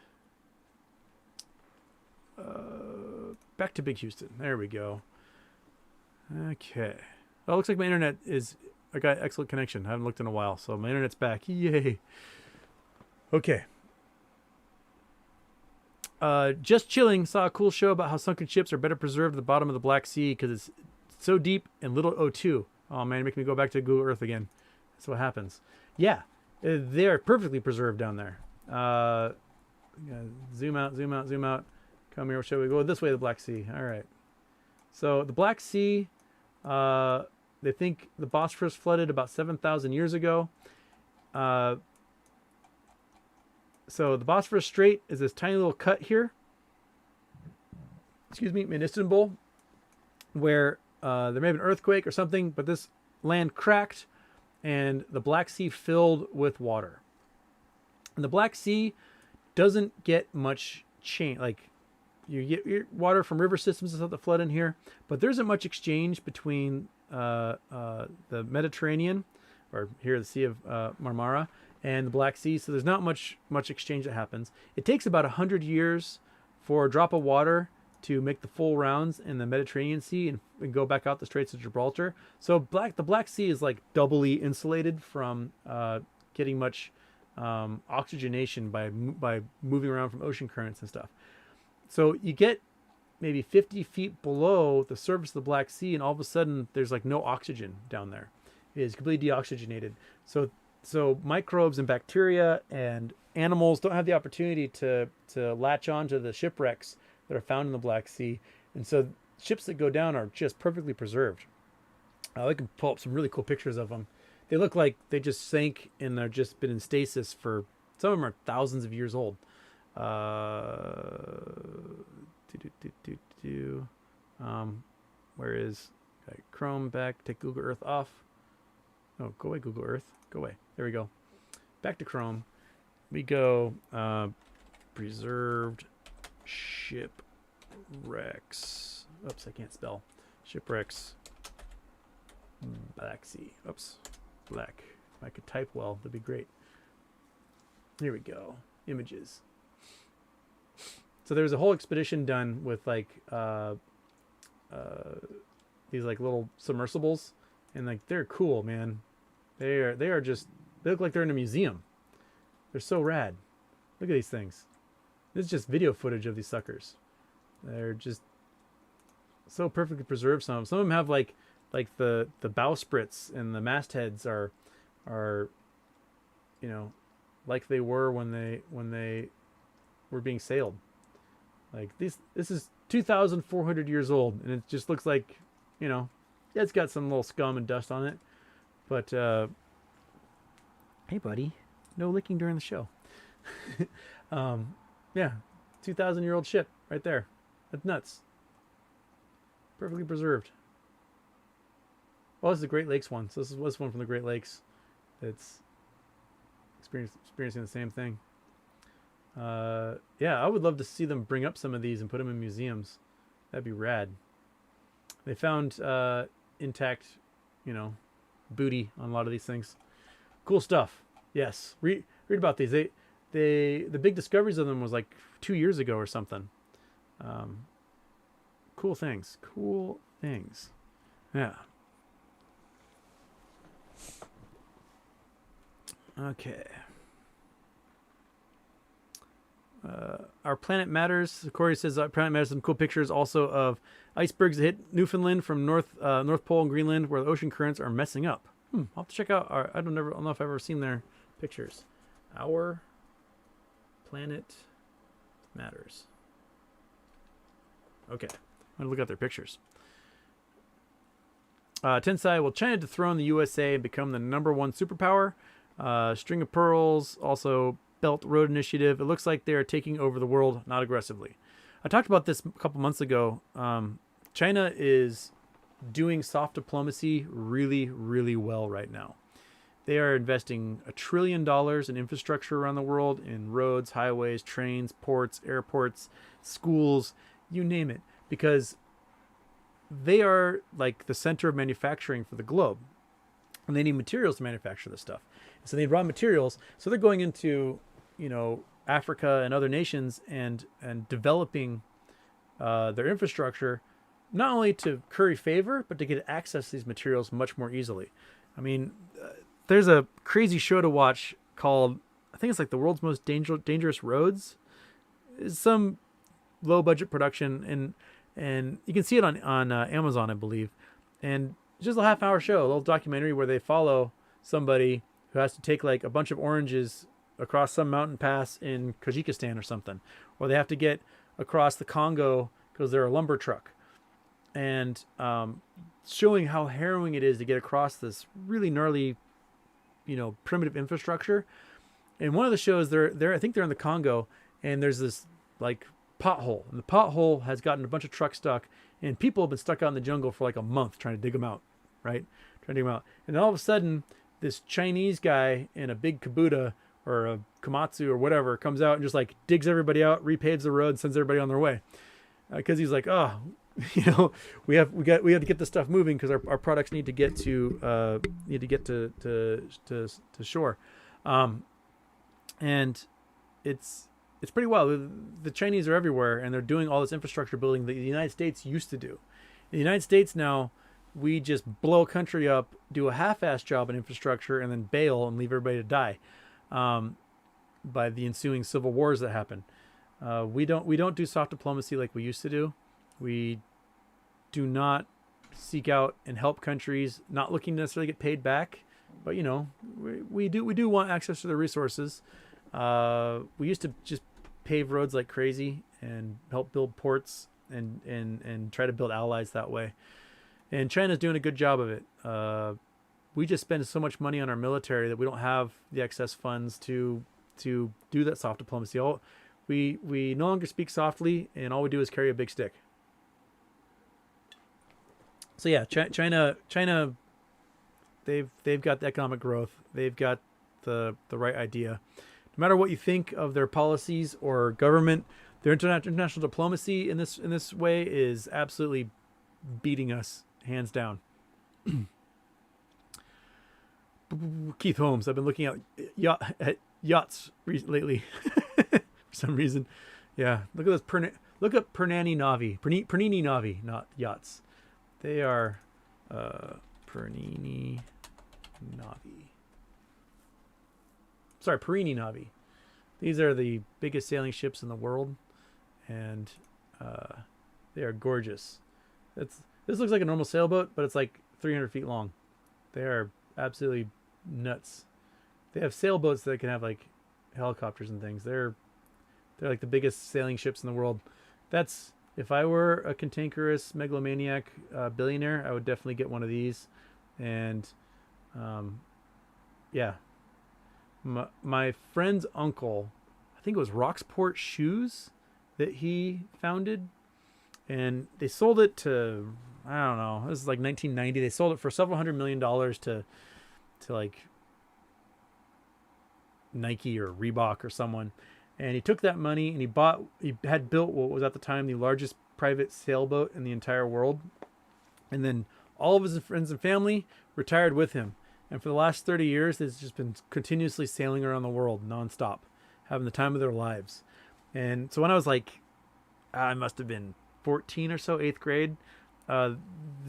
Back to Big Houston. There we go. Okay. Oh, it looks like my internet is. I got excellent connection. I haven't looked in a while, so my internet's back. Yay. Okay. Just chilling. Saw a cool show about how sunken ships are better preserved at the bottom of the Black Sea because it's so deep and little O2. Oh man, making me go back to Google Earth again. That's what happens. Yeah, they are perfectly preserved down there. Zoom out, zoom out, zoom out. Come here. Shall we go this way? The Black Sea. All right. So the Black Sea. They think the Bosphorus flooded about 7,000 years ago. So the Bosphorus Strait is this tiny little cut here. Excuse me, in Istanbul, where there may have been an earthquake or something, but this land cracked and the Black Sea filled with water. And the Black Sea doesn't get much change. Like you get your water from river systems and stuff that flood in here, but there isn't much exchange between the Mediterranean, or here the Sea of Marmara, and the Black Sea. So there's not much exchange that happens. It takes about 100 years for a drop of water to make the full rounds in the Mediterranean Sea and go back out the Straits of Gibraltar. So the Black Sea is like doubly insulated from getting much oxygenation by moving around from ocean currents and stuff. So you get maybe 50 feet below the surface of the Black Sea, and all of a sudden there's like no oxygen down there. It is completely deoxygenated. So microbes and bacteria and animals don't have the opportunity to latch on to the shipwrecks that are found in the Black Sea. And so ships that go down are just perfectly preserved. I can pull up some really cool pictures of them. They look like they just sank and they're just been in stasis for, some of them are thousands of years old. Where is Chrome back? Take Google Earth off. Oh, go away, Google Earth. Go away. There we go. Back to Chrome. We go preserved shipwrecks. Oops, I can't spell. Shipwrecks. Black Sea. Oops. Black. If I could type well, that'd be great. Here we go. Images. So there was a whole expedition done with like these like little submersibles, and like they're cool, man. They are just, they look like they're in a museum. They're so rad. Look at these things. This is just video footage of these suckers. They're just so perfectly preserved. Some of them have like the bowsprits and the mastheads are like they were when they were being sailed. Like this is 2,400 years old, and it just looks like, yeah, it's got some little scum and dust on it, But hey, buddy, no licking during the show. Yeah, 2,000-year-old ship right there. That's nuts. Perfectly preserved. Well, this is the Great Lakes one. So this is one from the Great Lakes. It's experiencing the same thing. Yeah, I would love to see them bring up some of these and put them in museums. That'd be rad. They found intact, booty on a lot of these things. Cool stuff. Yes, read about these. The big discoveries of them was like 2 years ago or something. Cool things. Cool things. Yeah. Okay. Our Planet Matters. Corey says our Planet Matters. Some cool pictures also of icebergs that hit Newfoundland from North Pole and Greenland, where the ocean currents are messing up. I'll have to check out. I don't know if I've ever seen their pictures. Our Planet Matters. Okay, I'm gonna look at their pictures. Tensai, will China dethrone the USA and become the #1 superpower? String of Pearls, also Belt Road Initiative. It looks like they are taking over the world, not aggressively. I talked about this a couple months ago. China is doing soft diplomacy really, really well right now. They are investing $1 trillion in infrastructure around the world, in roads, highways, trains, ports, airports, schools, you name it, because they are like the center of manufacturing for the globe. And they need materials to manufacture this stuff. So they need raw materials. So they're going into, Africa and other nations and developing their infrastructure, not only to curry favor, but to get access to these materials much more easily. I mean, there's a crazy show to watch called, I think it's like the world's most dangerous roads. It's some low budget production, and you can see it on Amazon, I believe. And it's just a half-hour show, a little documentary where they follow somebody who has to take like a bunch of oranges across some mountain pass in Tajikistan or something, or they have to get across the Congo because they're a lumber truck, and showing how harrowing it is to get across this really gnarly, primitive infrastructure. And one of the shows, I think they're in the Congo, and there's this like pothole, and the pothole has gotten a bunch of trucks stuck, and people have been stuck out in the jungle for like a month trying to dig them out, right? Trying to dig them out, and then all of a sudden, this Chinese guy in a big Kabuta or a Komatsu or whatever comes out and just like digs everybody out, repaves the road, sends everybody on their way, because he's like, we have to get this stuff moving because our products need to get to shore, and it's pretty wild. The Chinese are everywhere, and they're doing all this infrastructure building that the United States used to do. In the United States now, we just blow a country up, do a half-assed job in infrastructure, and then bail and leave everybody to die by the ensuing civil wars that happen. We don't do soft diplomacy like we used to do. We do not seek out and help countries, not looking to necessarily get paid back, but we do want access to the resources. We used to just pave roads like crazy and help build ports and try to build allies that way. And China's doing a good job of it. We just spend so much money on our military that we don't have the excess funds to do that soft diplomacy. We no longer speak softly, and all we do is carry a big stick. So yeah, China, they've got the economic growth. They've got the right idea. No matter what you think of their policies or government, their international diplomacy in this way is absolutely beating us hands down. Keith Holmes, I've been looking at yachts lately for some reason. Yeah, look at this. Look up Pernani Navi, Pernini Navi, not yachts. They are Pernini Navi. Sorry, Perini Navi. These are the biggest sailing ships in the world, and they are gorgeous. This looks like a normal sailboat, but it's like 300 feet long. They are absolutely nuts. They have sailboats that can have like helicopters and things. They're like the biggest sailing ships in the world. That's, if I were a cantankerous megalomaniac billionaire, I would definitely get one of these and Yeah, my friend's uncle, I think it was Roxport Shoes that he founded, and they sold it to, I don't know, this is like 1990. They sold it for several $100 million to like Nike or Reebok or someone. And he took that money and he had built what was at the time the largest private sailboat in the entire world. And then all of his friends and family retired with him. And for the last 30 years, they've just been continuously sailing around the world nonstop, having the time of their lives. And so when I was like, I must have been 14 or so, eighth grade, the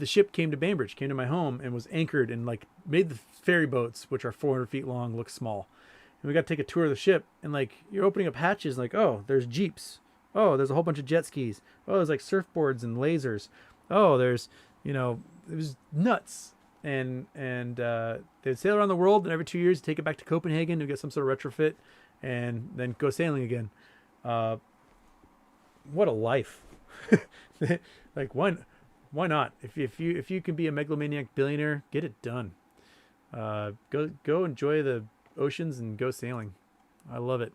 ship came to Bainbridge, came to my home, and was anchored and like made the ferry boats, which are 400 feet long, look small. And we got to take a tour of the ship, and like you're opening up hatches, like, oh, there's jeeps. Oh, there's a whole bunch of jet skis. Oh, there's like surfboards and lasers. Oh, there's, it was nuts. And they'd sail around the world, and every 2 years take it back to Copenhagen to get some sort of retrofit, and then go sailing again. What a life! Like, why not? If you can be a megalomaniac billionaire, get it done. Go enjoy the oceans and go sailing. I love it.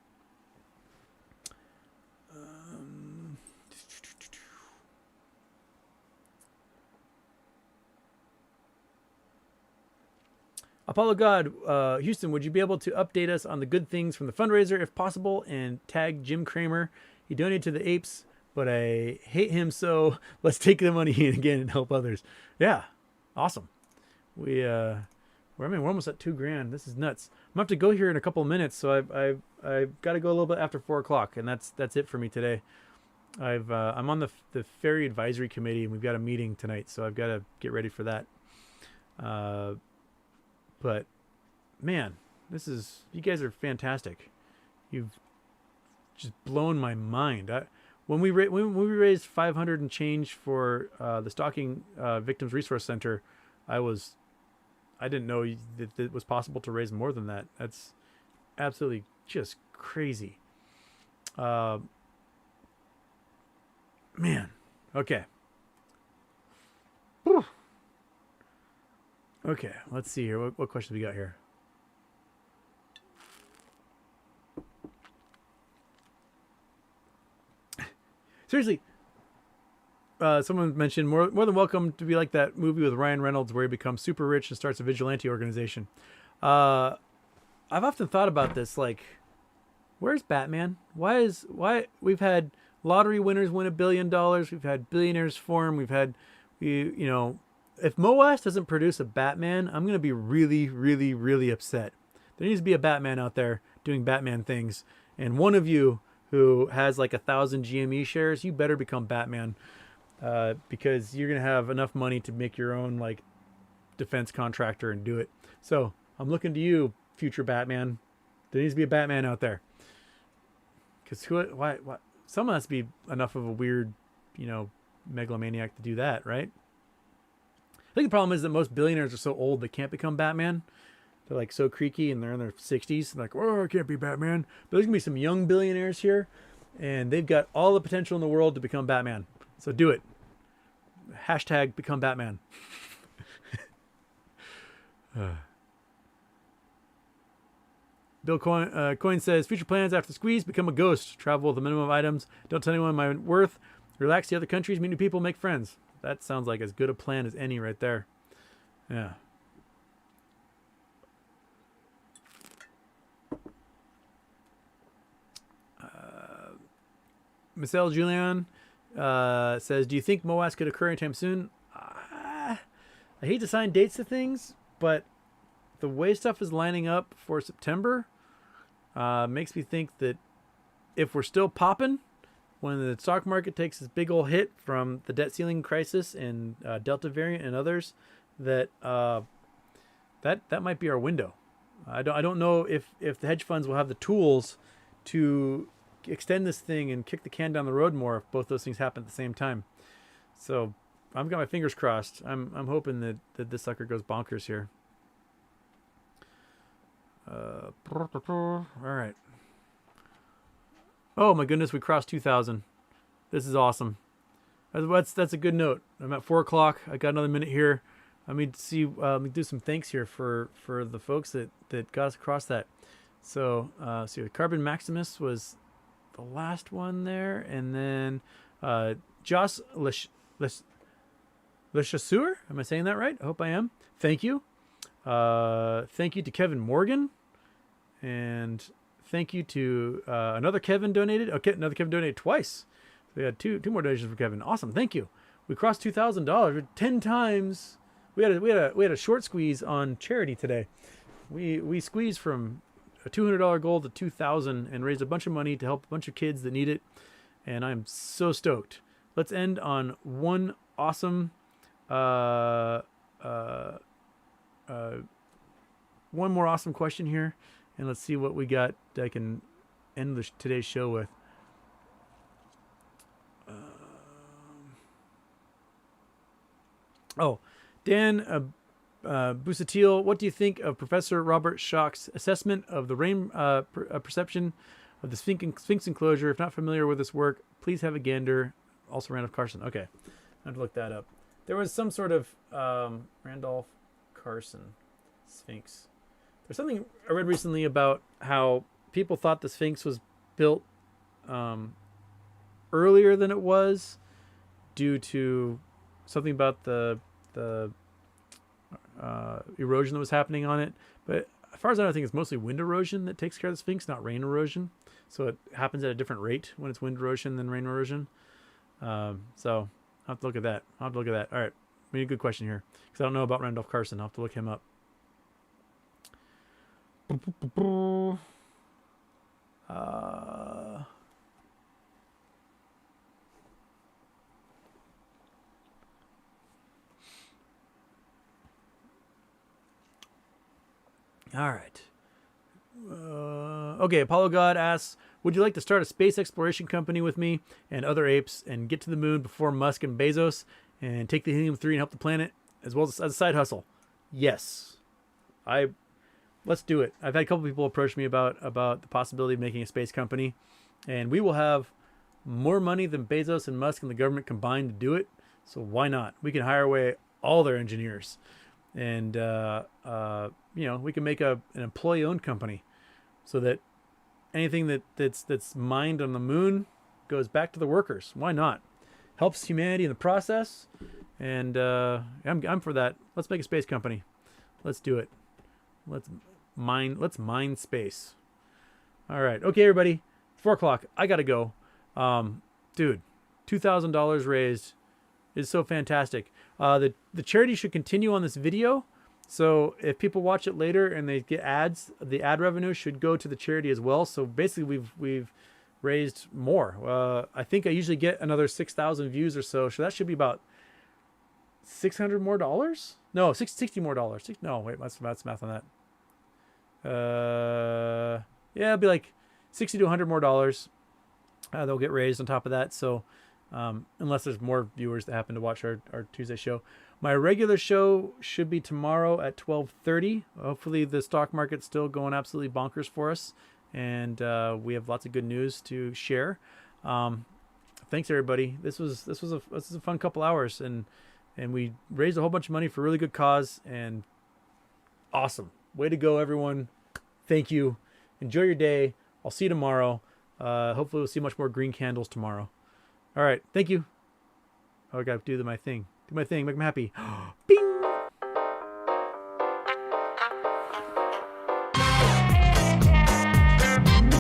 Apollo God, Houston, would you be able to update us on the good things from the fundraiser if possible, and tag Jim Cramer? He donated to the apes, but I hate him, so let's take the money in again and help others. Yeah, awesome. We're almost at $2,000. This is nuts. I'm gonna have to go here in a couple of minutes, so I've got to go a little bit after 4:00, and that's it for me today. I'm on the ferry advisory committee, and we've got a meeting tonight, so I've got to get ready for that. But man, you guys are fantastic. You've just blown my mind. When we raised 500 and change for the Stalking Victims Resource Center, I didn't know that it was possible to raise more than that. That's absolutely just crazy. Man. Okay. Whew. Okay, let's see here. What questions we got here? Seriously, someone mentioned more than welcome to be like that movie with Ryan Reynolds where he becomes super rich and starts a vigilante organization. I've often thought about this, like, where's Batman? Why we've had lottery winners win $1 billion, we've had billionaires form, if MOAS doesn't produce a Batman, I'm gonna be really, really, really upset. There needs to be a Batman out there doing Batman things, and one of you who has like 1,000 GME shares, you better become Batman, because you're gonna have enough money to make your own like defense contractor and do it. So I'm looking to you, future Batman. There needs to be a Batman out there, because why? Someone has to be enough of a weird, megalomaniac to do that, right? I think the problem is that most billionaires are so old they can't become Batman. They're like so creaky and they're in their 60s. They're like, oh, I can't be Batman. But there's going to be some young billionaires here, and they've got all the potential in the world to become Batman. So do it. Hashtag become Batman. Bill Coin says, future plans after the squeeze, become a ghost, travel with a minimum of items, don't tell anyone my worth, relax to other countries, meet new people, make friends. That sounds like as good a plan as any right there. Yeah. Michelle Julian says, do you think MOAS could occur anytime soon? I hate to sign dates to things, but the way stuff is lining up for September makes me think that if we're still popping, when the stock market takes this big old hit from the debt ceiling crisis and Delta variant and others, that might be our window. I don't know if the hedge funds will have the tools to extend this thing and kick the can down the road more if both those things happen at the same time. So I've got my fingers crossed. I'm hoping that this sucker goes bonkers here. All right. Oh my goodness, we crossed 2,000. This is awesome. That's a good note. I'm at 4:00. I got another minute here. Let me see. Let me do some thanks here for the folks that got us across that. So, see, Carbon Maximus was the last one there, and then Joss Lechasseur. Am I saying that right? I hope I am. Thank you. Thank you to Kevin Morgan, and thank you to another Kevin donated. Okay, another Kevin donated twice. So we had two more donations for Kevin. Awesome. Thank you. We crossed $2,000 10 times. We had a short squeeze on charity today. We squeezed from a $200 goal to $2,000 and raised a bunch of money to help a bunch of kids that need it. And I'm so stoked. Let's end on one awesome, one more awesome question here, and let's see what we got that I can end today's show with. Dan Busatil, what do you think of Professor Robert Schoch's assessment of the rain perception of the Sphinx enclosure? If not familiar with this work, please have a gander. Also, Randolph Carson. Okay, I have to look that up. There was some sort of Randolph Carson Sphinx. There's something I read recently about how people thought the Sphinx was built earlier than it was due to something about the erosion that was happening on it. But as far as I know, I think it's mostly wind erosion that takes care of the Sphinx, not rain erosion. So it happens at a different rate when it's wind erosion than rain erosion. So I'll have to look at that. All right. We need a good question here because I don't know about Randolph Carson. I'll have to look him up. All right. Okay, Apollo God asks, would you like to start a space exploration company with me and other apes and get to the moon before Musk and Bezos and take the helium-3 and help the planet as well as a side hustle? Yes. Let's do it. I've had a couple people approach me about the possibility of making a space company, and we will have more money than Bezos and Musk and the government combined to do it. So why not? We can hire away all their engineers, and we can make an employee-owned company, so that anything that's mined on the moon goes back to the workers. Why not? Helps humanity in the process, and I'm for that. Let's make a space company. Let's do it. Let's mine space. All right. Okay, everybody. 4:00. I gotta go. Dude, $2,000 raised is so fantastic. The charity should continue on this video. So if people watch it later and they get ads, the ad revenue should go to the charity as well. So basically, we've raised more. I think I usually get another 6,000 views or so. So that should be about $600 more dollars. No, $60 more dollars. No, wait, that's math on that. Yeah, it'll be like $60 to $100 more dollars. They'll get raised on top of that. So unless there's more viewers that happen to watch our Tuesday show. My regular show should be tomorrow at 12:30. Hopefully the stock market's still going absolutely bonkers for us, and we have lots of good news to share. Thanks everybody. This was a fun couple hours, and we raised a whole bunch of money for a really good cause, and awesome. Way to go, everyone. Thank you. Enjoy your day. I'll see you tomorrow. Hopefully we'll see much more green candles tomorrow. All right. Thank you. Oh, I got to do my thing. Do my thing. Make me happy. Bing!